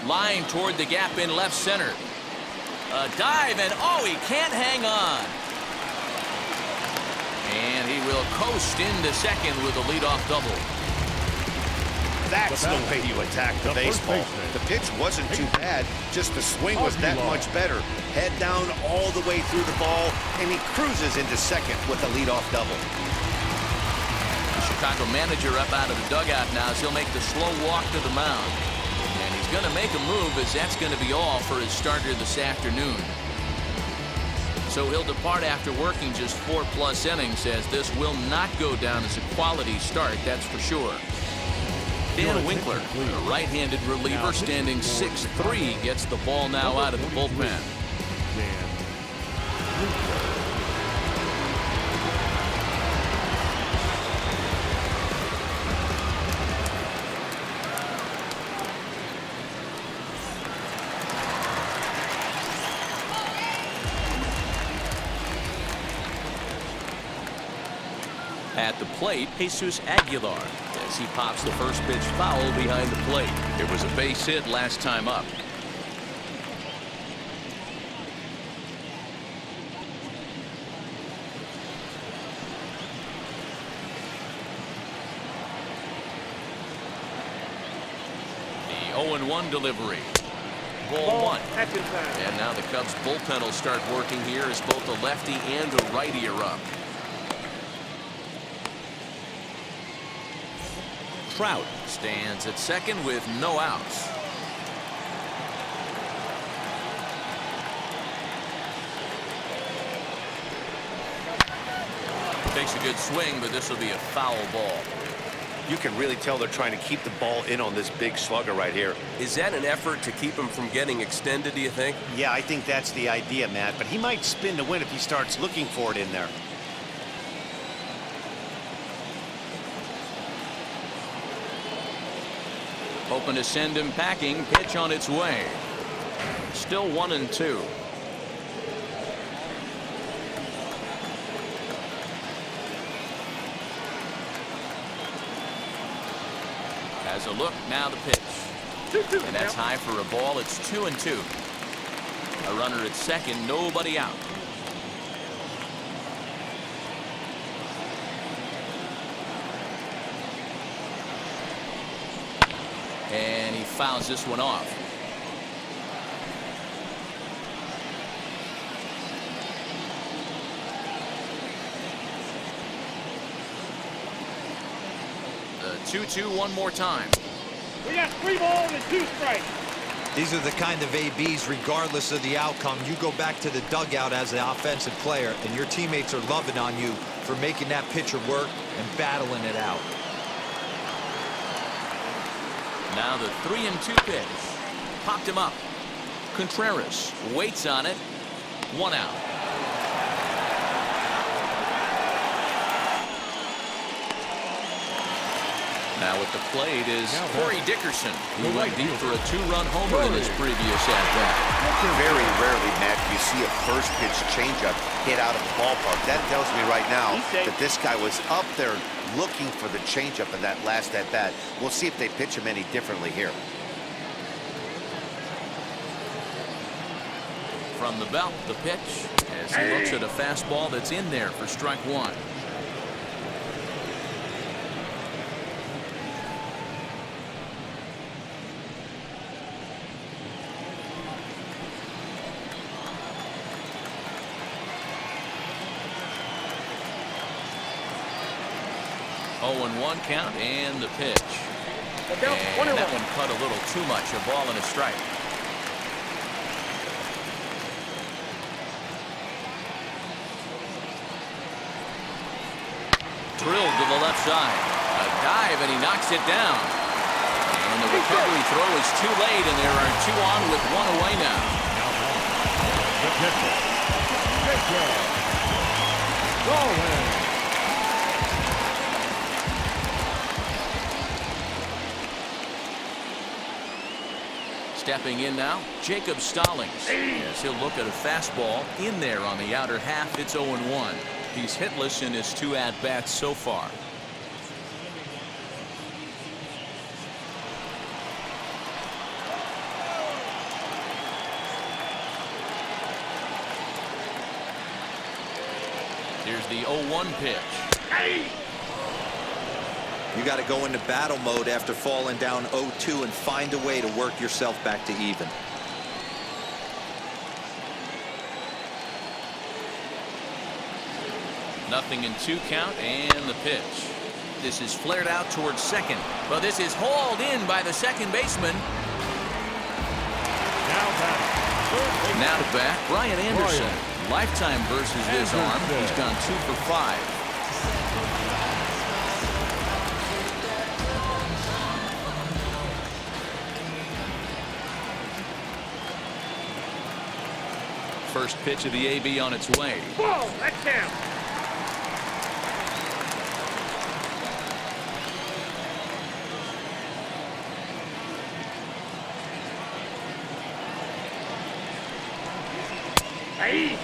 Line toward the gap in left center. A dive, and oh, he can't hang on. And he will coast into second with a leadoff double. That's the way you attack the baseball. The pitch wasn't too bad, just the swing was that much better. Head down all the way through the ball, and he cruises into second with a leadoff double. The Chicago manager up out of the dugout now as he'll make the slow walk to the mound. And he's going to make a move, as that's going to be all for his starter this afternoon. So he'll depart after working just 4+ innings, as this will not go down as a quality start, that's for sure. Dan Winkler, a right-handed reliever, standing 6'3", gets the ball now out of the bullpen. At the plate, Jesus Aguilar, as he pops the first pitch foul behind the plate. It was a base hit last time up. 0-1 delivery. Ball one. That's inside. And now the Cubs bullpen will start working here as both a lefty and a righty are up. Trout stands at second with no outs. Takes a good swing, but this will be a foul ball. You can really tell they're trying to keep the ball in on this big slugger right here. Is that an effort to keep him from getting extended, do you think? Yeah, I think that's the idea, Matt, but he might spin to win if he starts looking for it in there. Hoping to send him packing. Pitch on its way. Still 1-2. Has a look, now the pitch. And that's high for a ball. It's 2-2. A runner at second, nobody out. And he fouls this one off. The 2-2 one more time. We got 3 balls and 2 strikes. These are the kind of ABs, regardless of the outcome. You go back to the dugout as an offensive player, and your teammates are loving on you for making that pitcher work and battling it out. Now the 3-2 pitch. Popped him up. Contreras waits on it. 1 out. Now at the plate is Corey Dickerson, who went deep for a 2-run homer in his previous at-bat. Very rarely, Matt, do you see a first pitch changeup hit out of the ballpark. That tells me right now that this guy was up there looking for the changeup in that last at-bat. We'll see if they pitch him any differently here. From the belt, the pitch, as he looks at a fastball that's in there for strike 1. And 1 count and the pitch. And that one cut a little too much. A ball and a strike. Drilled to the left side. A dive and he knocks it down. And the recovery throw is too late, and there are 2 on with 1 away now. The pitcher. Rolling. Stepping in now, Jacob Stallings. As he'll look at a fastball in there on the outer half. It's 0-1. He's hitless in his 2 at-bats so far. Here's the 0-1 pitch. You got to go into battle mode after falling down 0-2 and find a way to work yourself back to even. Nothing in 2 count and the pitch. This is flared out towards second. But this is hauled in by the second baseman. Now to bat, Brian Anderson. Lifetime versus this arm. He's gone 2 for 5. First pitch of the AB on its way. Whoa, that's down. Hey.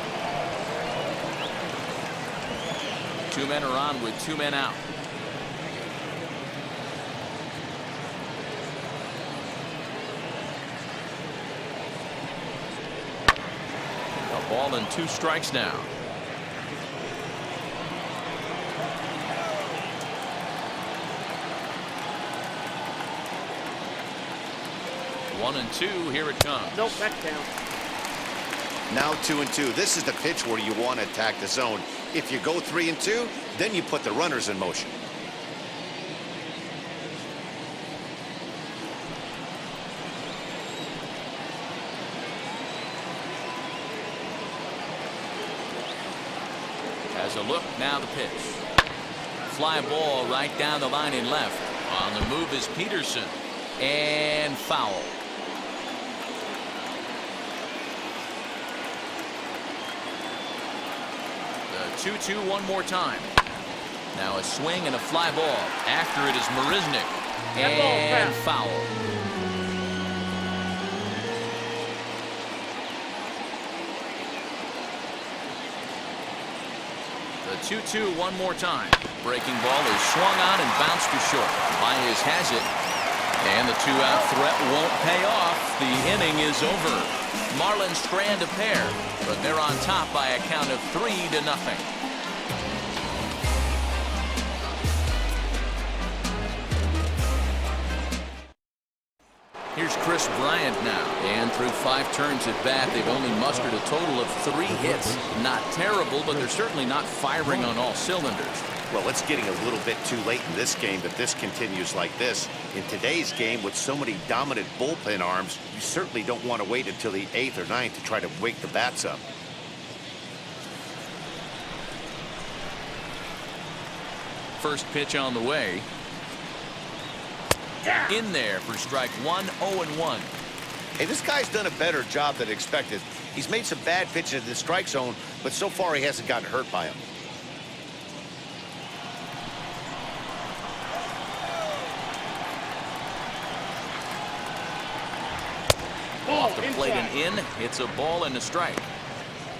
2 men are on with 2 men out. A ball and 2 strikes now. 1-2, here it comes. Nope, that's down. Now 2-2. This is the pitch where you want to attack the zone. If you go 3-2, then you put the runners in motion. As a look, now the pitch. Fly ball right down the line in left. On the move is Peterson. And foul. The 2-2 one more time. Now a swing and a fly ball. After it is Marisnik. And foul. The 2-2 one more time. Breaking ball is swung on and bounced to short. Baez has it. And the two-out threat won't pay off. The inning is over. Marlins strand a pair, but they're on top by a count of 3-0. Here's Chris Bryant now, and through 5 turns at bat, they've only mustered a total of 3 hits. Not terrible, but they're certainly not firing on all cylinders. Well, it's getting a little bit too late in this game, but this continues like this. In today's game, with so many dominant bullpen arms, you certainly don't want to wait until the 8th or 9th to try to wake the bats up. First pitch on the way. In there for strike 1, 0-1. Hey, this guy's done a better job than expected. He's made some bad pitches in the strike zone, but so far he hasn't gotten hurt by them. Off the plate and in. It's a ball and a strike.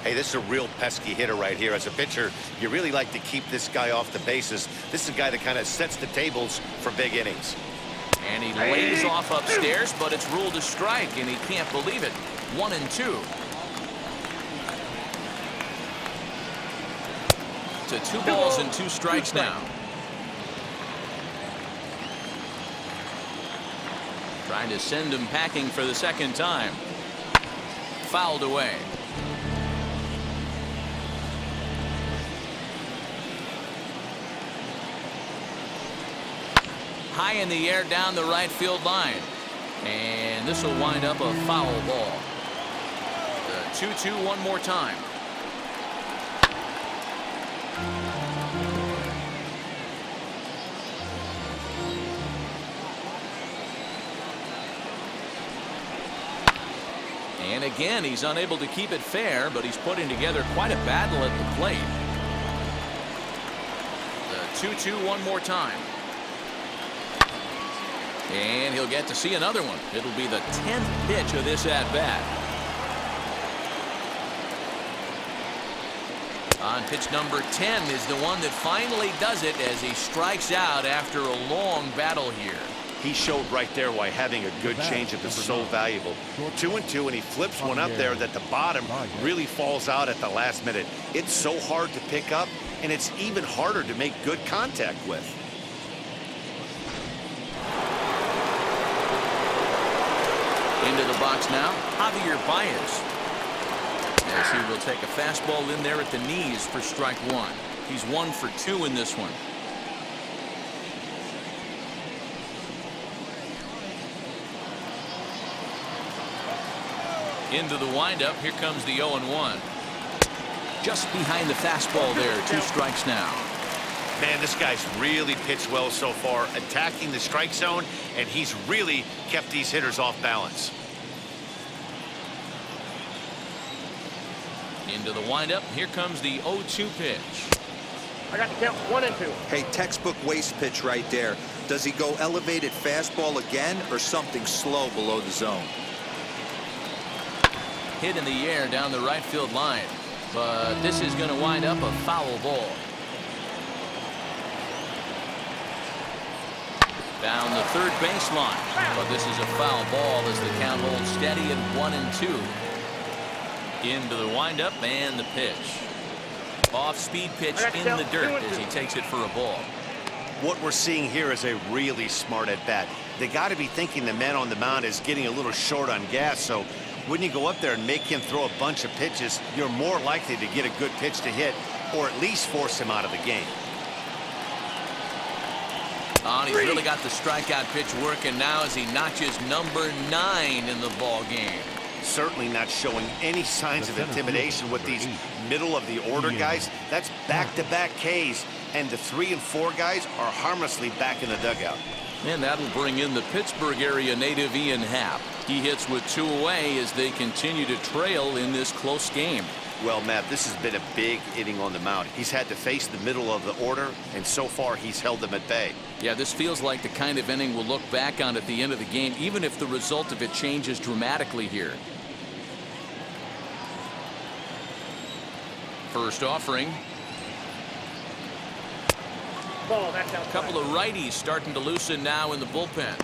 Hey, this is a real pesky hitter right here. As a pitcher, you really like to keep this guy off the bases. This is a guy that kind of sets the tables for big innings. And he lays off upstairs, but it's ruled a strike, and he can't believe it. 1-2. To 2 balls and 2 strikes now. Trying to send him packing for the second time. Fouled away. High in the air down the right field line. And this will wind up a foul ball. The 2-2 one more time. And again, he's unable to keep it fair, but he's putting together quite a battle at the plate. The 2-2 one more time. And he'll get to see another one. It'll be the 10th pitch of this at-bat. On pitch number 10 is the one that finally does it as he strikes out after a long battle here. He showed right there why having a good changeup is so valuable. 2-2, and he flips one up there that the bottom really falls out at the last minute. It's so hard to pick up, and it's even harder to make good contact with. Into the box now, Javier Baez. As he will take a fastball in there at the knees for strike 1. He's 1 for 2 in this one. Into the windup. Here comes the 0-1. Just behind the fastball there. 2 strikes now. Man, this guy's really pitched well so far, attacking the strike zone, and he's really kept these hitters off balance. Into the windup. Here comes the 0-2 pitch. I got the count 1-2. Hey, textbook waste pitch right there. Does he go elevated fastball again or something slow below the zone? Hit in the air down the right field line. But this is going to wind up a foul ball. Down the third baseline. But this is a foul ball as the count holds steady at 1-2. Into the windup and the pitch. Off-speed pitch in the dirt as he takes it for a ball. What we're seeing here is a really smart at-bat. they got to be thinking the man on the mound is getting a little short on gas. So when you go up there and make him throw a bunch of pitches, you're more likely to get a good pitch to hit or at least force him out of the game. Oh, and he's really got the strikeout pitch working now as he notches number 9 in the ball game. Certainly not showing any signs of intimidation with these middle of the order guys. That's back-to-back Ks, and the 3 and 4 guys are harmlessly back in the dugout. And that'll bring in the Pittsburgh area native Ian Happ. He hits with 2 away as they continue to trail in this close game. Well, Matt, this has been a big inning on the mound. He's had to face the middle of the order, and so far he's held them at bay. Yeah, this feels like the kind of inning we'll look back on at the end of the game, even if the result of it changes dramatically here. First offering. Ball, that's A couple of righties starting to loosen now in the bullpen.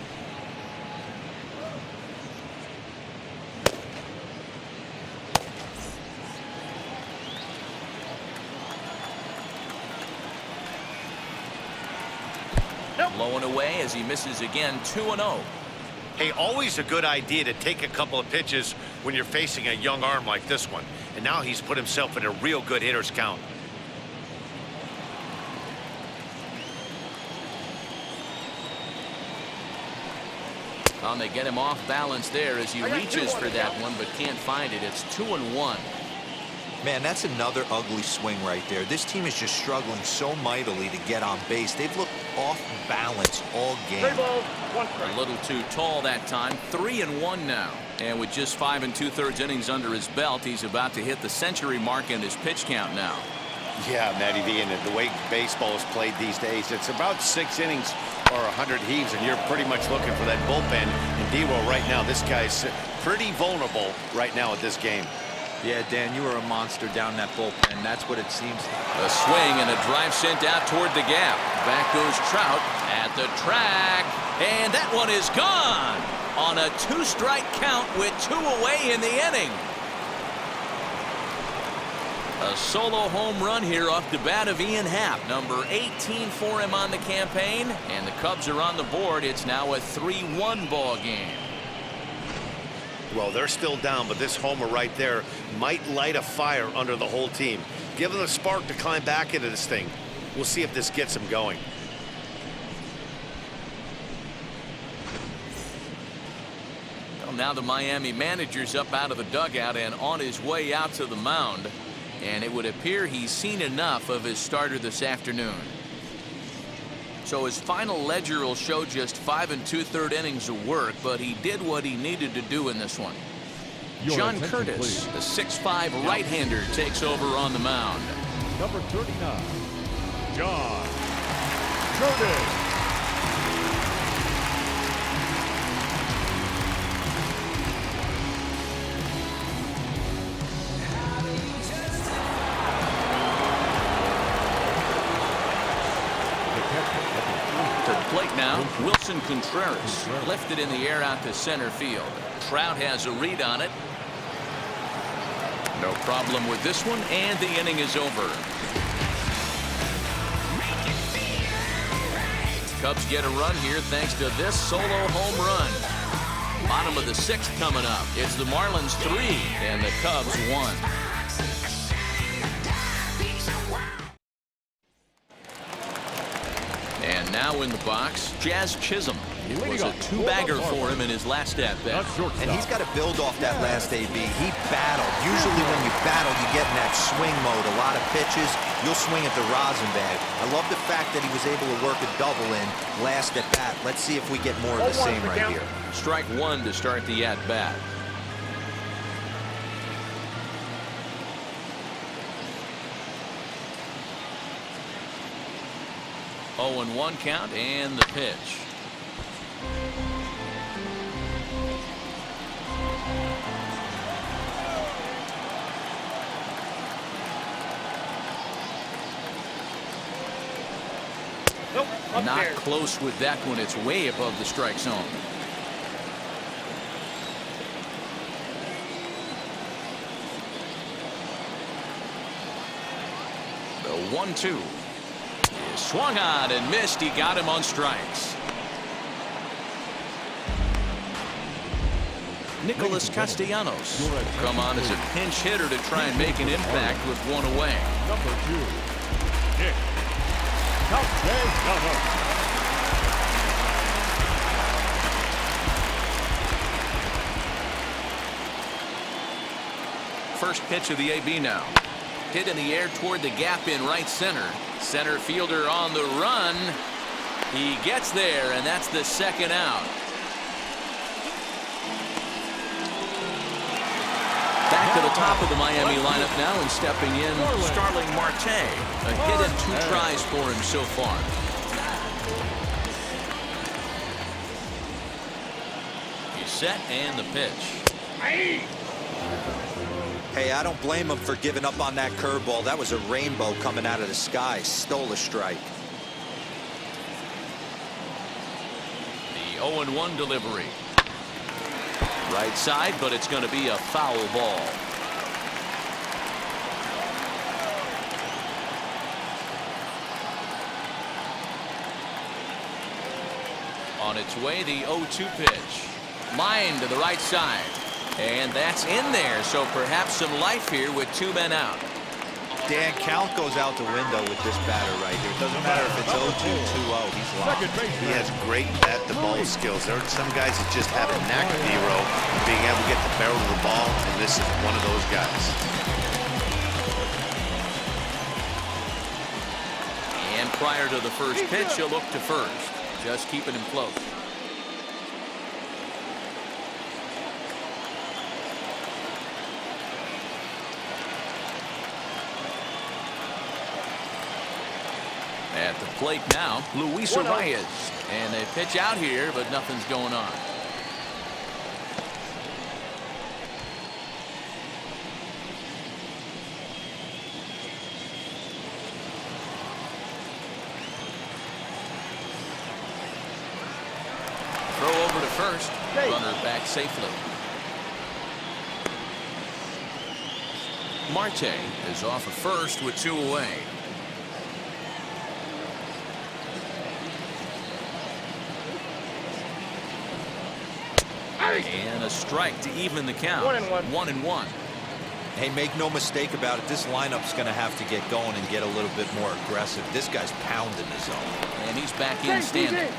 Low and away as he misses again. 2-0. Hey, always a good idea to take a couple of pitches when you're facing a young arm like this one. And now he's put himself in a real good hitter's count. And they get him off balance there as he reaches for that one but can't find it. It's 2-1. Man, that's another ugly swing right there. This team is just struggling so mightily to get on base. They've looked off balance all game. A little too tall that time. 3-1 now. And with just 5 2/3 innings under his belt, he's about to hit the century mark in his pitch count now. Yeah, Matty V, and the way baseball is played these days, it's about 6 innings or 100 heaves, and you're pretty much looking for that bullpen. And D-Will right now, this guy's pretty vulnerable right now at this game. Yeah, Dan, you are a monster down that bullpen. That's what it seems like. A swing and a drive sent out toward the gap. Back goes Trout at the track. And that one is gone on a 2-strike count with 2 away in the inning. A solo home run here off the bat of Ian Happ. Number 18 for him on the campaign. And the Cubs are on the board. It's now a 3-1 ball game. Well, they're still down, but this homer right there might light a fire under the whole team. Give them a spark to climb back into this thing. We'll see if this gets them going. Well, now the Miami manager's up out of the dugout and on his way out to the mound. And it would appear he's seen enough of his starter this afternoon. So his final ledger will show just 5 2/3 innings of work, but he did what he needed to do in this one. John Curtis, the 6'5" right-hander, takes over on the mound. Number 39, John Curtis. Plate now, Wilson Contreras lifted in the air out to center field. Trout has a read on it. No problem with this one, and the inning is over. Cubs get a run here thanks to this solo home run. Bottom of the 6th coming up. It's the Marlins 3 and the Cubs 1. And now in the box, Jazz Chisholm. It was a 2-bagger for him in his last at-bat. And he's got to build off that last AB. He battled. Usually when you battle, you get in that swing mode. A lot of pitches, you'll swing at the rosin bag. I love the fact that he was able to work a double in last at-bat. Let's see if we get more of the same right here. Strike 1 to start the at-bat. Oh, and 1 count, and the pitch. Nope, Not there. close with that one. It's way above the strike zone. The 1-2. Swung on and missed. He got him on strikes. Nicholas Castellanos will come on as a pinch hitter to try and make an impact with one away. Number 2, Nick Castellanos. First pitch of the AB now. Hit in the air toward the gap in right center. Center fielder on the run. He gets there, and that's the second out. Back to the top of the Miami lineup now, and stepping in, Starling Marte. A hit and 2 tries for him so far. He's set, and the pitch. Hey, I don't blame him for giving up on that curveball. That was a rainbow coming out of the sky. Stole a strike. The 0-1 delivery. Right side, but it's going to be a foul ball. On its way, the 0-2 pitch. Line to the right side. And that's in there, so perhaps some life here with 2 men out. Dan, count goes out the window with this batter right here. It doesn't matter if it's 0-2, 2-0. He's locked. He has great bat-to-ball skills. There are some guys that just have a knack of being able to get the barrel of the ball, and this is one of those guys. And prior to the first pitch, he'll look to first. Just keeping him close. At the plate now, Luis Arias. And they pitch out here, but nothing's going on. Throw over to first. Runner back safely. Marte is off of first with 2 away. And a strike to even the count. 1-1. Hey, make no mistake about it. This lineup's going to have to get going and get a little bit more aggressive. This guy's pounding the zone. And he's back in standing.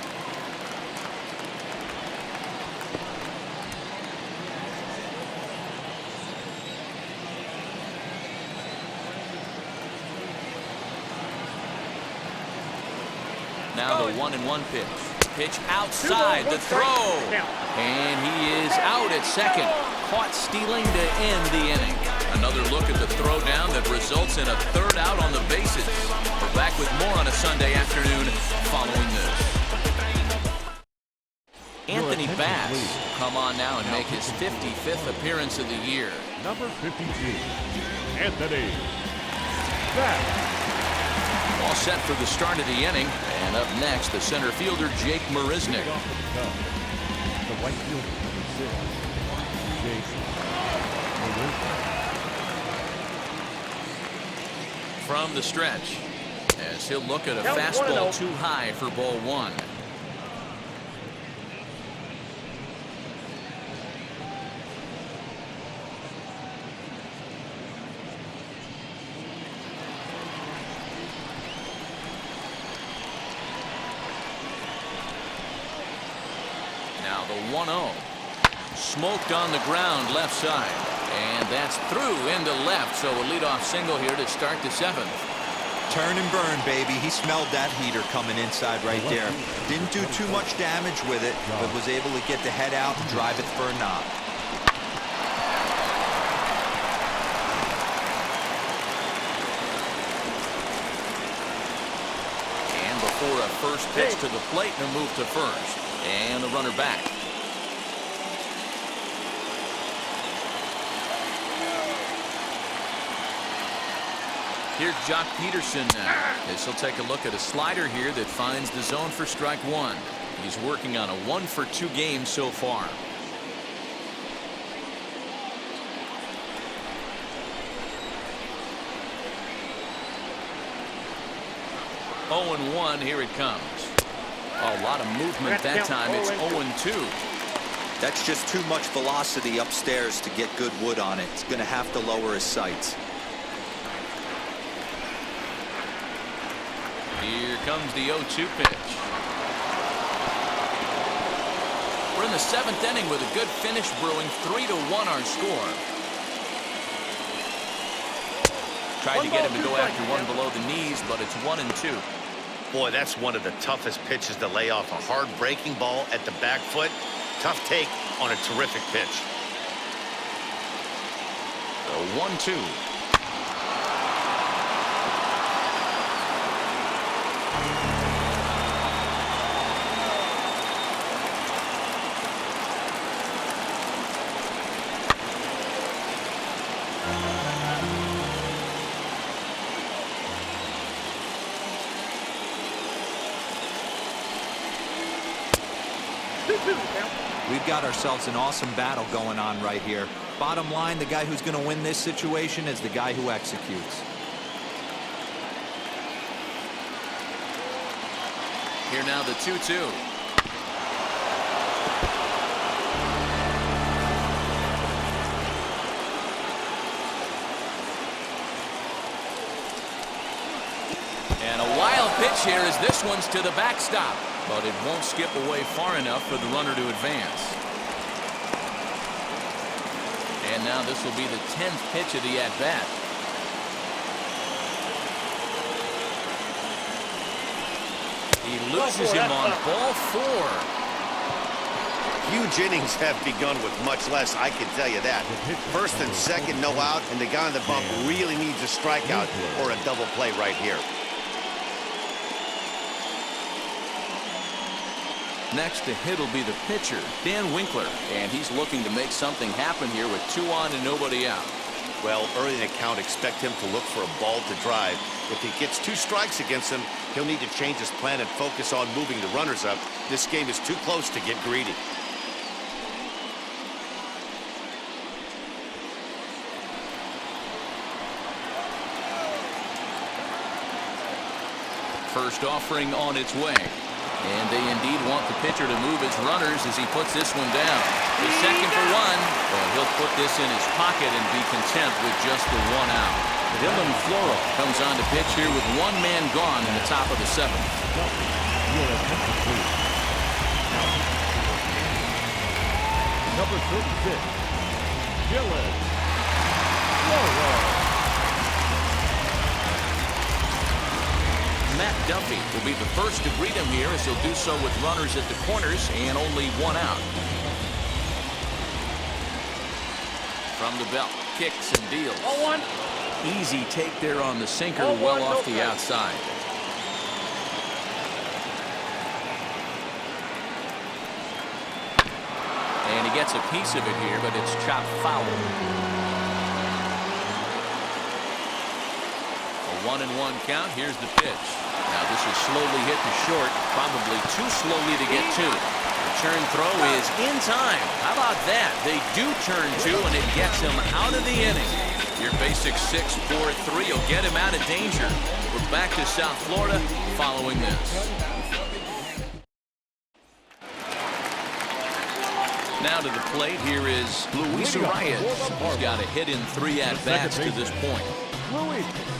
Now the 1-1 pitch. Pitch outside the throw. And he is out at second. Caught stealing to end the inning. Another look at the throw down that results in a 3rd out on the bases. We're back with more on a Sunday afternoon following this. Anthony Bass will come on now and make his 55th appearance of the year. Number 52, Anthony Bass. All set for the start of the inning. And up next, the center fielder, Jake Marisnick. The right fielder, number 6, Jake Marisnick. From the stretch, as he'll look at a fastball too high for ball 1. Now the 1-0. Smoked on the ground left side. And that's through into left. So a leadoff single here to start the 7th. Turn and burn, baby. He smelled that heater coming inside right there. Didn't do too much damage with it, but was able to get the head out and drive it for a knock. And before a first pitch to the plate and a move to first. And the runner back. Here's Jock Peterson now. As he'll take a look at a slider here that finds the zone for strike 1. He's working on a 1-for-2 game so far. Oh, 0-1, here it comes. A lot of movement that time. It's 0-2. That's just too much velocity upstairs to get good wood on it. He's going to have to lower his sights. Here comes the 0-2 pitch. We're in the 7th inning with a good finish brewing. 3-1 our score. Tried to get him to go after one below the knees, but it's 1-2. Boy, that's one of the toughest pitches to lay off. A hard breaking ball at the back foot. Tough take on a terrific pitch. The 1-2. We've got ourselves an awesome battle going on right here. Bottom line, the guy who's going to win this situation is the guy who executes. Here now the 2-2. And a wild pitch here as this one's to the backstop. But it won't skip away far enough for the runner to advance. And now this will be the 10th pitch of the at-bat. He loses him on ball 4. Huge innings have begun with much less, I can tell you that. First and second, no out, and the guy on the bump really needs a strikeout or a double play right here. Next to hit will be the pitcher, Dan Winkler, and he's looking to make something happen here with 2 on and nobody out. Well, early in the count, expect him to look for a ball to drive. If he gets 2 strikes against him, he'll need to change his plan and focus on moving the runners up. This game is too close to get greedy. First offering on its way. And they indeed want the pitcher to move his runners as he puts this one down. The second for 1. Well, he'll put this in his pocket and be content with just the 1 out. Dylan Floro comes on to pitch here with 1 man gone in the top of the 7th. Number 36, Dylan Floro. Matt Duffy will be the first to greet him here as he'll do so with runners at the corners and only 1 out. From the belt, kicks and deals. 0-1. Easy take there on the sinker, 0-1, well no off the strike. outside. And he gets a piece of it here, but it's chopped foul. 1-1 count. Here's the pitch. Now this is slowly hit to short, probably too slowly to get to. The turn throw is in time. How about that? They do turn 2, and it gets him out of the inning. Your basic 6-4-3 will get him out of danger. We're back to South Florida following this. Now to the plate, here is Luis Arias. He's got a hit in 3 at-bats to this point. Luis Arias.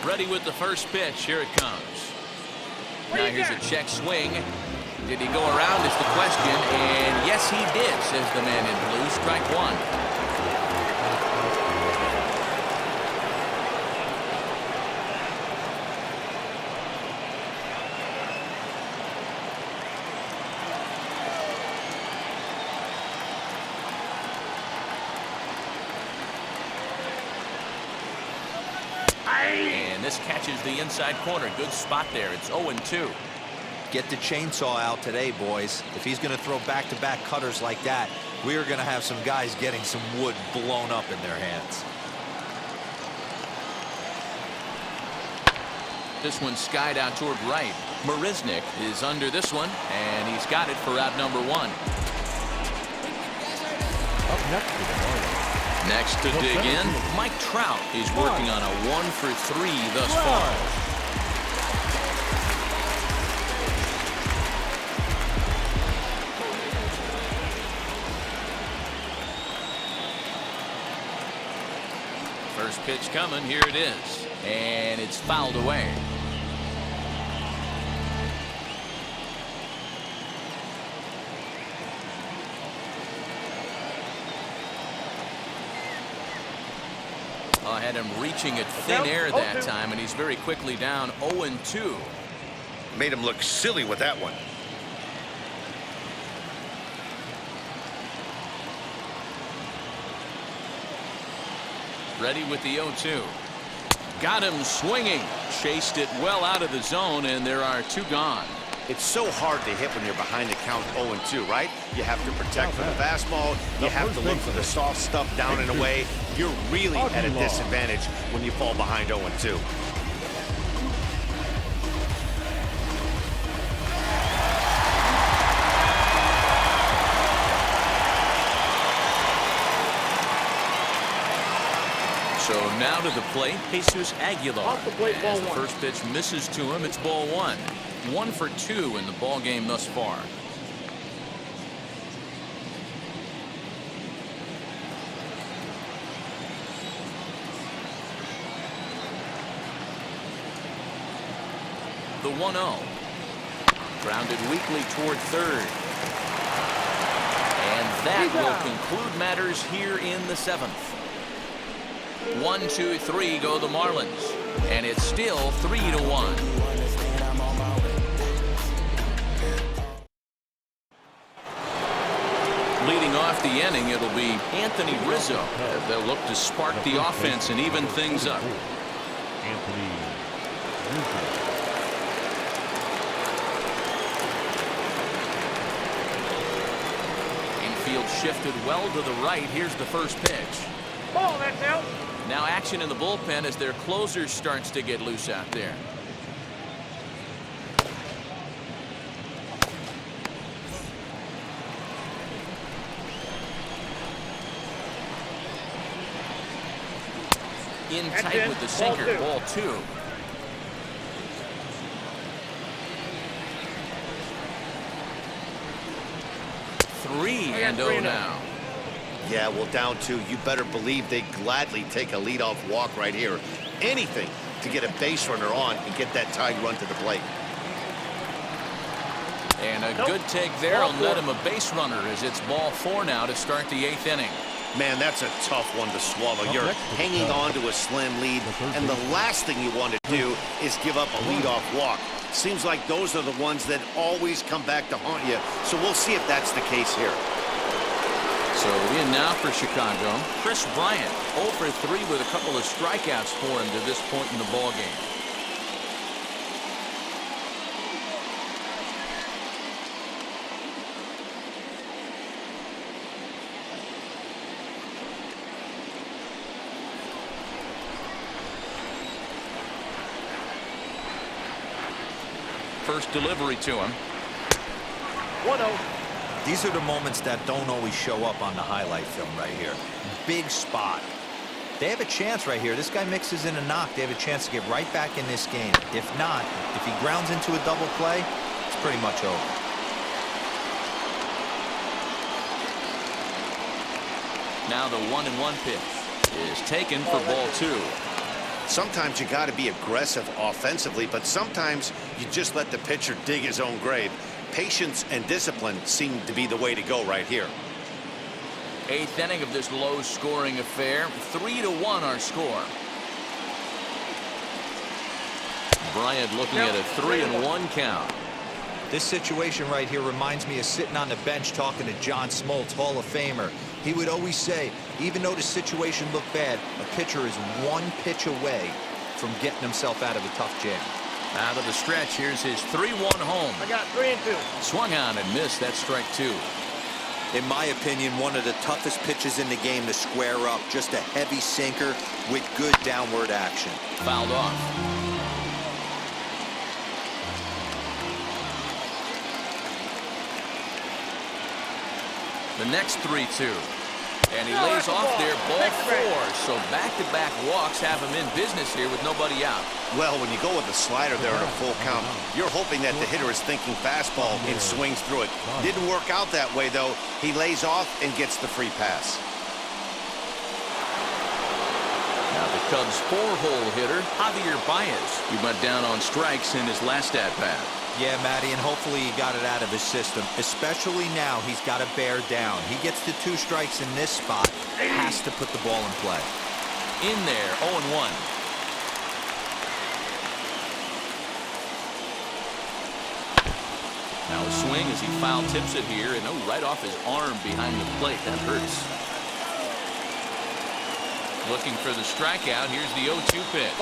Ready with the first pitch. Here it comes. Now here's a check swing. Did he go around is the question, and yes he did, says the man in blue. Strike 1. And this catches the inside corner. Good spot there. It's 0-2. Get the chainsaw out today, boys. If he's going to throw back-to-back cutters like that, we are going to have some guys getting some wood blown up in their hands. This one skied out toward right. Marisnik is under this one, and he's got it for out number 1. Up next for the Marlins, Next to dig in, Mike Trout is working on a 1-for-3 thus far. First pitch coming, here it is, and it's fouled away. I had him reaching at thin air that time, and he's very quickly down 0-2. Made him look silly with that one. Ready with the 0-2. Got him swinging. Chased it well out of the zone, and there are 2 gone. It's so hard to hit when you're behind the count 0-2, right? You have to protect for the fastball. You have to look for the soft stuff down and away. You're really at a disadvantage when you fall behind 0-2. So now to the plate, Jesus Aguilar. Off the plate, ball As the one. first pitch misses to him, it's ball 1. 1 for 2 in the ball game thus far. The 1-0. Grounded weakly toward third. And that will conclude matters here in the 7th. 1, 2, 3 go the Marlins. And it's still 3-1. Leading off the inning, it'll be Anthony Rizzo. They'll look to spark the offense and even things up. Anthony Rizzo. Infield shifted well to the right. Here's the first pitch. Ball, that's out. Now action in the bullpen as their closer starts to get loose out there. In That's tight it. with the sinker, Ball 2. ball 2. Three and 0 now. Yeah, well, down 2, you better believe they gladly take a leadoff walk right here. Anything to get a base runner on and get that tying run to the plate. And a good take there will net him a base runner as it's ball 4 now to start the 8th inning. Man, that's a tough one to swallow. You're hanging on to a slim lead, and the last thing you want to do is give up a leadoff walk. Seems like those are the ones that always come back to haunt you, so we'll see if that's the case here. So in now for Chicago, Chris Bryant, 0 for 3 with a couple of strikeouts for him to this point in the ball game. First delivery to him. 1-0. These are the moments that don't always show up on the highlight film right here. Big spot. They have a chance right here. This guy mixes in a knock. They have a chance to get right back in this game. If not, if he grounds into a double play, it's pretty much over. Now the 1-1 pitch is taken for ball 2. Sometimes you got to be aggressive offensively, but sometimes you just let the pitcher dig his own grave. Patience and discipline seem to be the way to go right here. 8th inning of this low-scoring affair. 3-1 our score. Bryant looking at a 3-1 count. This situation right here reminds me of sitting on the bench talking to John Smoltz, Hall of Famer. He would always say, even though the situation looked bad, a pitcher is 1 pitch away from getting himself out of a tough jam. Out of the stretch, here's his 3-1 home. I got 3 and 2. Swung on and missed. That's strike 2. In my opinion, one of the toughest pitches in the game to square up. Just a heavy sinker with good downward action. Fouled off. The next 3-2. And he lays off there, ball 4. So back-to-back walks have him in business here with nobody out. Well, when you go with a slider there in a full count, you're hoping that the hitter is thinking fastball and swings through it. Didn't work out that way, though. He lays off and gets the free pass. Now the Cubs' 4-hole hitter, Javier Baez. He went down on strikes in his last at-bat. Yeah, Matty, and hopefully he got it out of his system. Especially now, he's got to bear down. He gets the 2 strikes in this spot. Has to put the ball in play. In there, 0-1. Now a swing as he foul tips it here, and right off his arm behind the plate. That hurts. Looking for the strikeout. Here's the 0-2 pitch.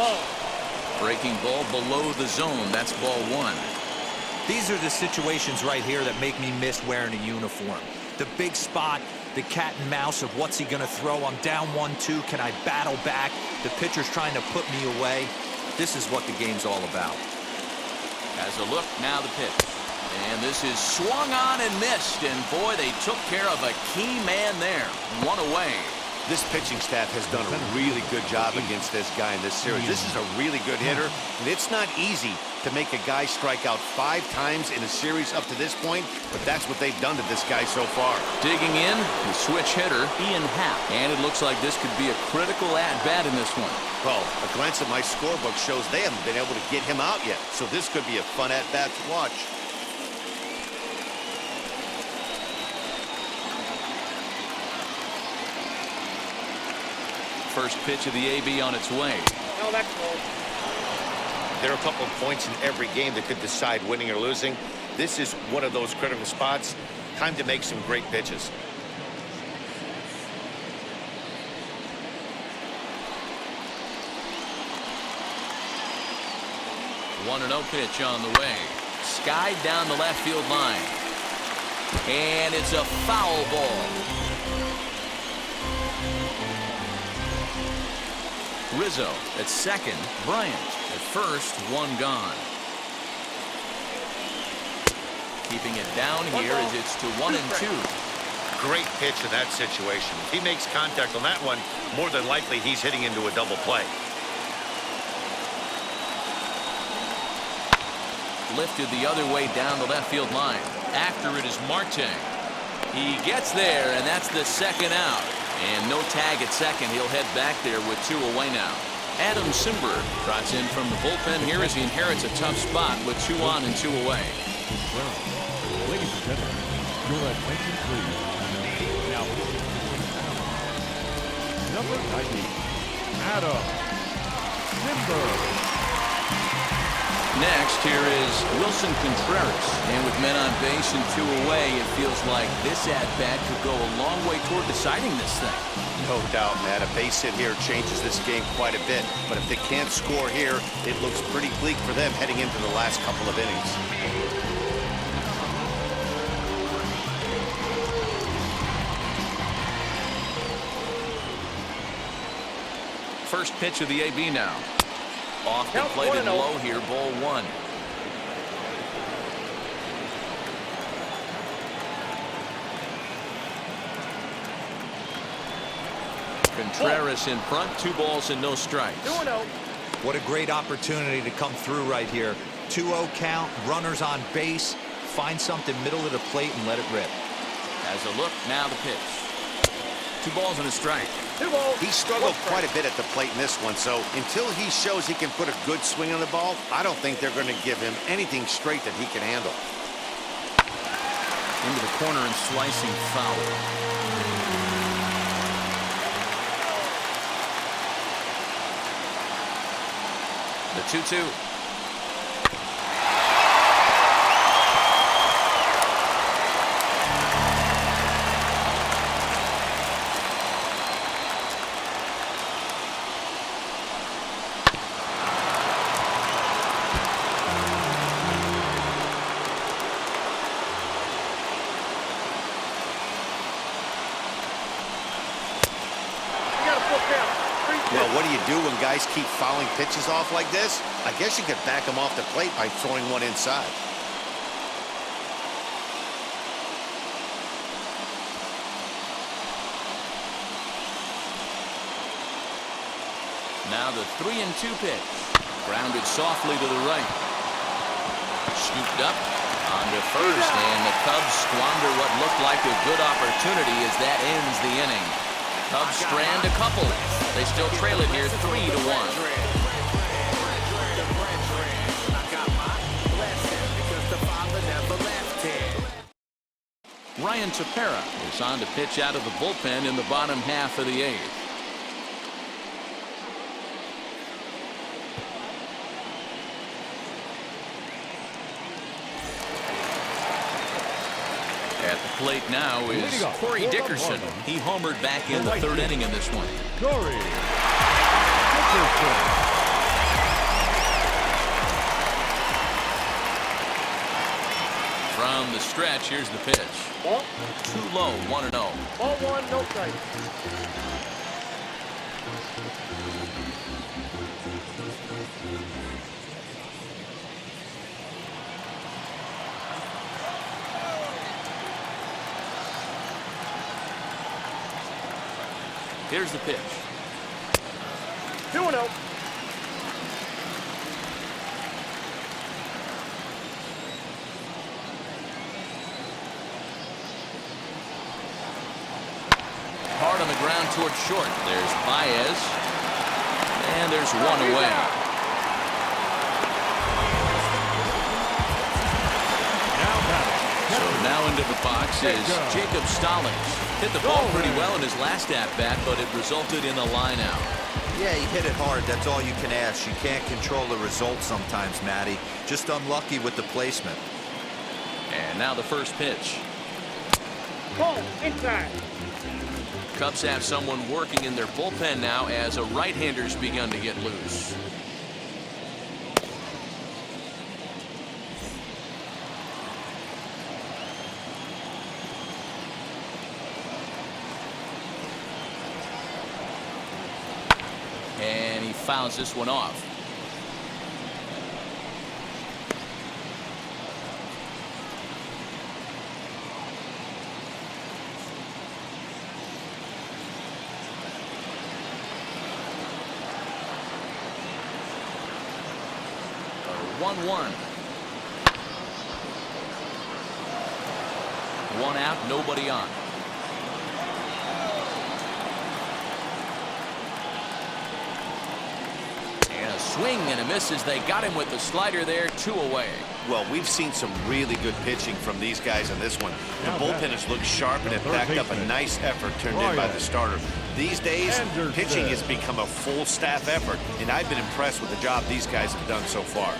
Breaking ball below the zone. That's ball 1. These are the situations right here that make me miss wearing a uniform. The big spot, the cat and mouse of what's he going to throw. I'm down 1-2. Can I battle back? The pitcher's trying to put me away. This is what the game's all about. As a look, now the pitch. And this is swung on and missed. And boy, they took care of a key man there. 1 away. This pitching staff has done a really good job against this guy in this series. This is a really good hitter, and it's not easy to make a guy strike out 5 times in a series up to this point, but that's what they've done to this guy so far. Digging in, the switch hitter, Ian Happ. And it looks like this could be a critical at-bat in this one. Well, a glance at my scorebook shows they haven't been able to get him out yet, so this could be a fun at-bat to watch. First pitch of the AB on its way. No, that's cold. There are a couple of points in every game that could decide winning or losing. This is one of those critical spots. Time to make some great pitches. 1-0 pitch on the way. Skied down the left field line. And it's a foul ball. Rizzo at second. Bryant at first. 1 gone. Keeping it down here as it's to 1-2. Great pitch in that situation. If he makes contact on that one, more than likely he's hitting into a double play. Lifted the other way down the left field line. After it is Marte. He gets there, and that's the second out. And no tag at second. He'll head back there with 2 away now. Adam Simber trots in from the bullpen here as he inherits a tough spot with 2 on and 2 away. Ladies and gentlemen, your attention please. Now, number 90, Adam Simber. Next, here is Wilson Contreras. And with men on base and 2 away, it feels like this at-bat could go a long way toward deciding this thing. No doubt, Matt. A base hit here changes this game quite a bit. But if they can't score here, it looks pretty bleak for them heading into the last couple of innings. First pitch of the AB now. Off the plate and low here, ball 1. Contreras in front, 2 balls and no strikes. 2-0. What a great opportunity to come through right here. 2-0 count, runners on base. Find something middle of the plate and let it rip. As a look, now the pitch. 2 balls and a strike. 2 balls. He struggled quite a bit at the plate in this one, so until he shows he can put a good swing on the ball, I don't think they're going to give him anything straight that he can handle. Into the corner and slicing foul. The 2-2. Well, what do you do when guys keep fouling pitches off like this? I guess you could back them off the plate by throwing one inside. Now the 3-2 pitch. Grounded softly to the right. Scooped up onto first, and the Cubs squander what looked like a good opportunity as that ends the inning. Cubs strand a couple. They still trail it here 3-1. Ryan Tepera is on to pitch out of the bullpen in the bottom half of the 8th. At the plate now is Corey Dickerson. He homered back in the 3rd inning in this one. Corey Dickerson. From the stretch, here's the pitch. Ball. Too low, 1-0. Ball 1, no strike. Here's the pitch. 2-0. Hard on the ground towards short. There's Baez. And there's one away. So now into the box is Jacob Stallings. Hit the ball pretty well in his last at-bat, but it resulted in a line-out. Yeah, he hit it hard. That's all you can ask. You can't control the result sometimes, Matty. Just unlucky with the placement. And now the first pitch. Ball inside. Cubs have someone working in their bullpen now as a right-hander's begun to get loose. And he fouls this one off. A 1-1. One out, nobody on. Swing and a miss as they got him with the slider there, 2 away. Well, we've seen some really good pitching from these guys on this one. The bullpen has looked sharp and it backed up a nice effort turned in by the starter. These days, pitching has become a full staff effort, and I've been impressed with the job these guys have done so far.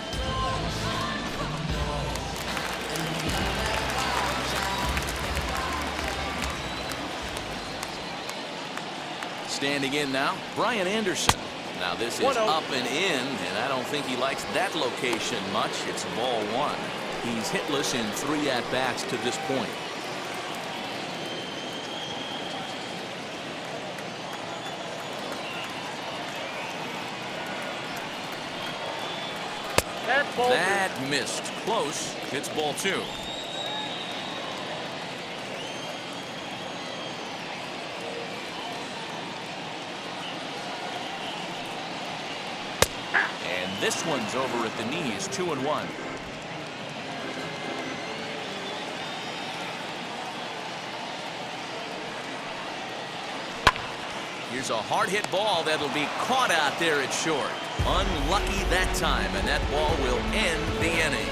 Standing in now, Brian Anderson. Now this is up and in, and I don't think he likes that location much. It's ball 1. He's hitless in 3 at-bats to this point. That missed. Close. It's ball 2. This one's over at the knees, 2-1. Here's a hard hit ball that'll be caught out there at short. Unlucky that time, and that ball will end the inning.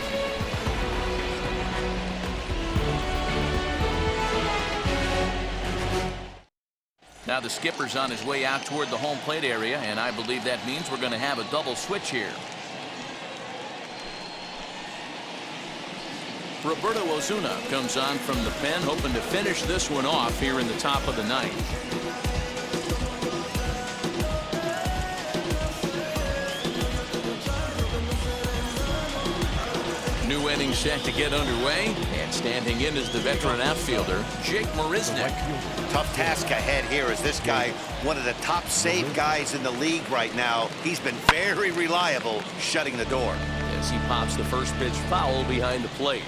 Now the skipper's on his way out toward the home plate area, and I believe that means we're going to have a double switch here. Roberto Osuna comes on from the pen, hoping to finish this one off here in the top of the 9th. New inning set to get underway, and standing in is the veteran outfielder, Jake Marisnick. Tough task ahead here as this guy, one of the top save guys in the league right now. He's been very reliable shutting the door. As he pops the first pitch foul behind the plate.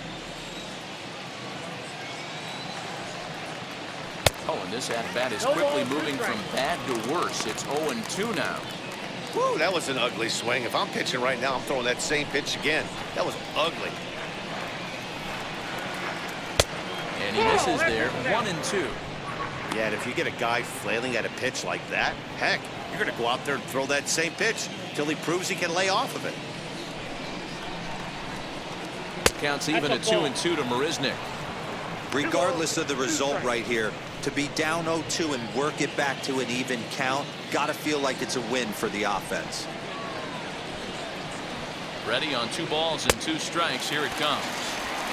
Oh, and this at-bat is quickly moving from bad to worse. It's 0-2 now. Woo, that was an ugly swing. If I'm pitching right now, I'm throwing that same pitch again. That was ugly. And he misses there, 1-2. Yeah, and if you get a guy flailing at a pitch like that, heck, you're going to go out there and throw that same pitch till he proves he can lay off of it. Counts even at 2-2 to Marisnick. Regardless of the result right here, to be down 0-2 and work it back to an even count, gotta feel like it's a win for the offense. Ready on 2 balls and 2 strikes. Here it comes.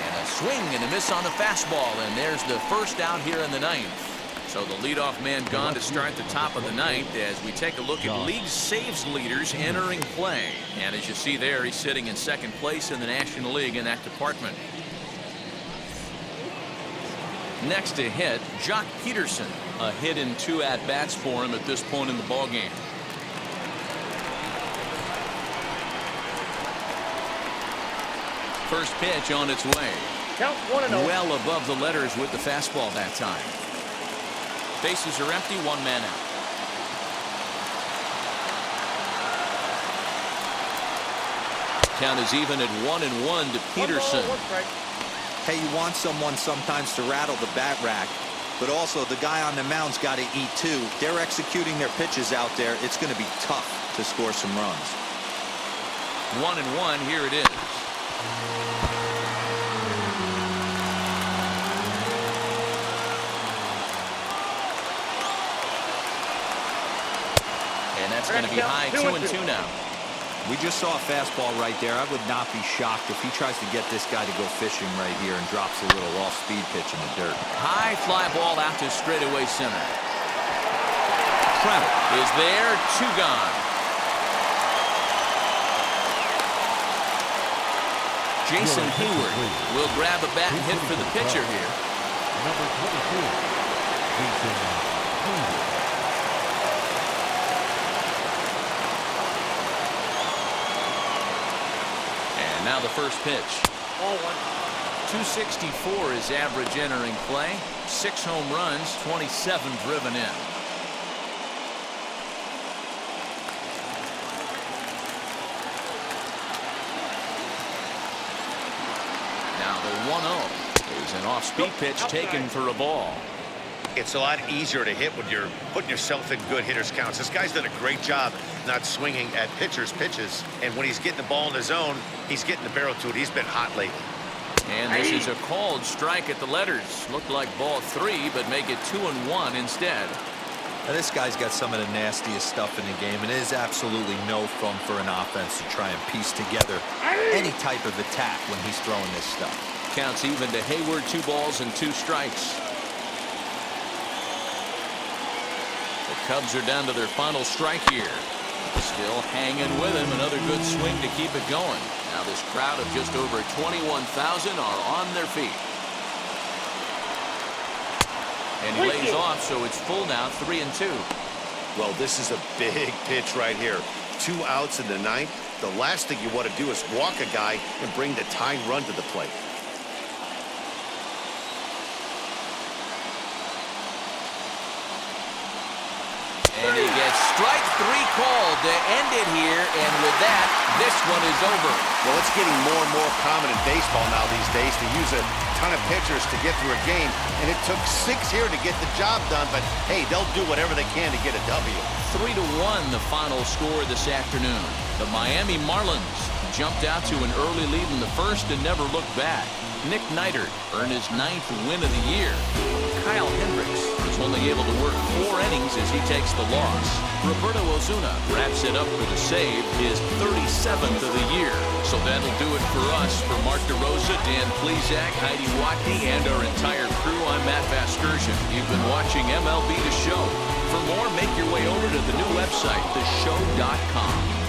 And a swing and a miss on the fastball. And there's the first out here in the 9th. So the leadoff man gone to start the top of the 9th as we take a look at league saves leaders entering play. And as you see there, he's sitting in 2nd place in the National League in that department. Next to hit, Jock Peterson. A hit in 2 at-bats for him at this point in the ballgame. First pitch on its way. Count 1-0. Well above the letters with the fastball that time. Bases are empty, 1 man out. Count is even at 1-1 to Peterson. 1 strike. Hey, you want someone sometimes to rattle the bat rack, but also the guy on the mound's got to eat too. They're executing their pitches out there. It's going to be tough to score some runs. 1-1, here it is. And that's going to be high, 2-2 now. We just saw a fastball right there. I would not be shocked if he tries to get this guy to go fishing right here and drops a little off-speed pitch in the dirt. High fly ball out to straightaway center. Trout is there, 2 gone. Jason Hayward will grab a bat and hit for the pitcher here. Number 22, Jason Hayward. Now the first pitch. Ball 1. 264 is average entering play. 6 home runs, 27 driven in. Now the 1-0 is an off-speed pitch taken for a ball. It's a lot easier to hit when you're putting yourself in good hitters counts. This guy's done a great job not swinging at pitchers' pitches. And when he's getting the ball in the zone, he's getting the barrel to it. He's been hot lately. And this is a called strike at the letters. Looked like ball 3, but make it 2-1 instead. Now, this guy's got some of the nastiest stuff in the game, and it is absolutely no fun for an offense to try and piece together any type of attack when he's throwing this stuff. Counts even to Hayward, 2 balls and 2 strikes. The Cubs are down to their final strike here. Still hanging with him. Another good swing to keep it going. Now this crowd of just over 21,000 are on their feet. And he lays off, so it's full now, 3-2. Well, this is a big pitch right here. 2 outs in the 9th. The last thing you want to do is walk a guy and bring the tying run to the plate. And he gets strike 3 called to end it here, and with that, this one is over. Well, it's getting more and more common in baseball now these days to use a ton of pitchers to get through a game, and it took 6 here to get the job done, but hey, they'll do whatever they can to get a W. 3-1 the final score this afternoon. The Miami Marlins jumped out to an early lead in the first and never looked back. Nick Neidert earned his 9th win of the year. Kyle Hendricks was only able to work 4 innings as he takes the loss. Roberto Ozuna wraps it up with a save, his 37th of the year. So that'll do it for us. For Mark DeRosa, Dan Plesac, Heidi Watney, and our entire crew, I'm Matt Vasgersian. You've been watching MLB The Show. For more, make your way over to the new website, theshow.com.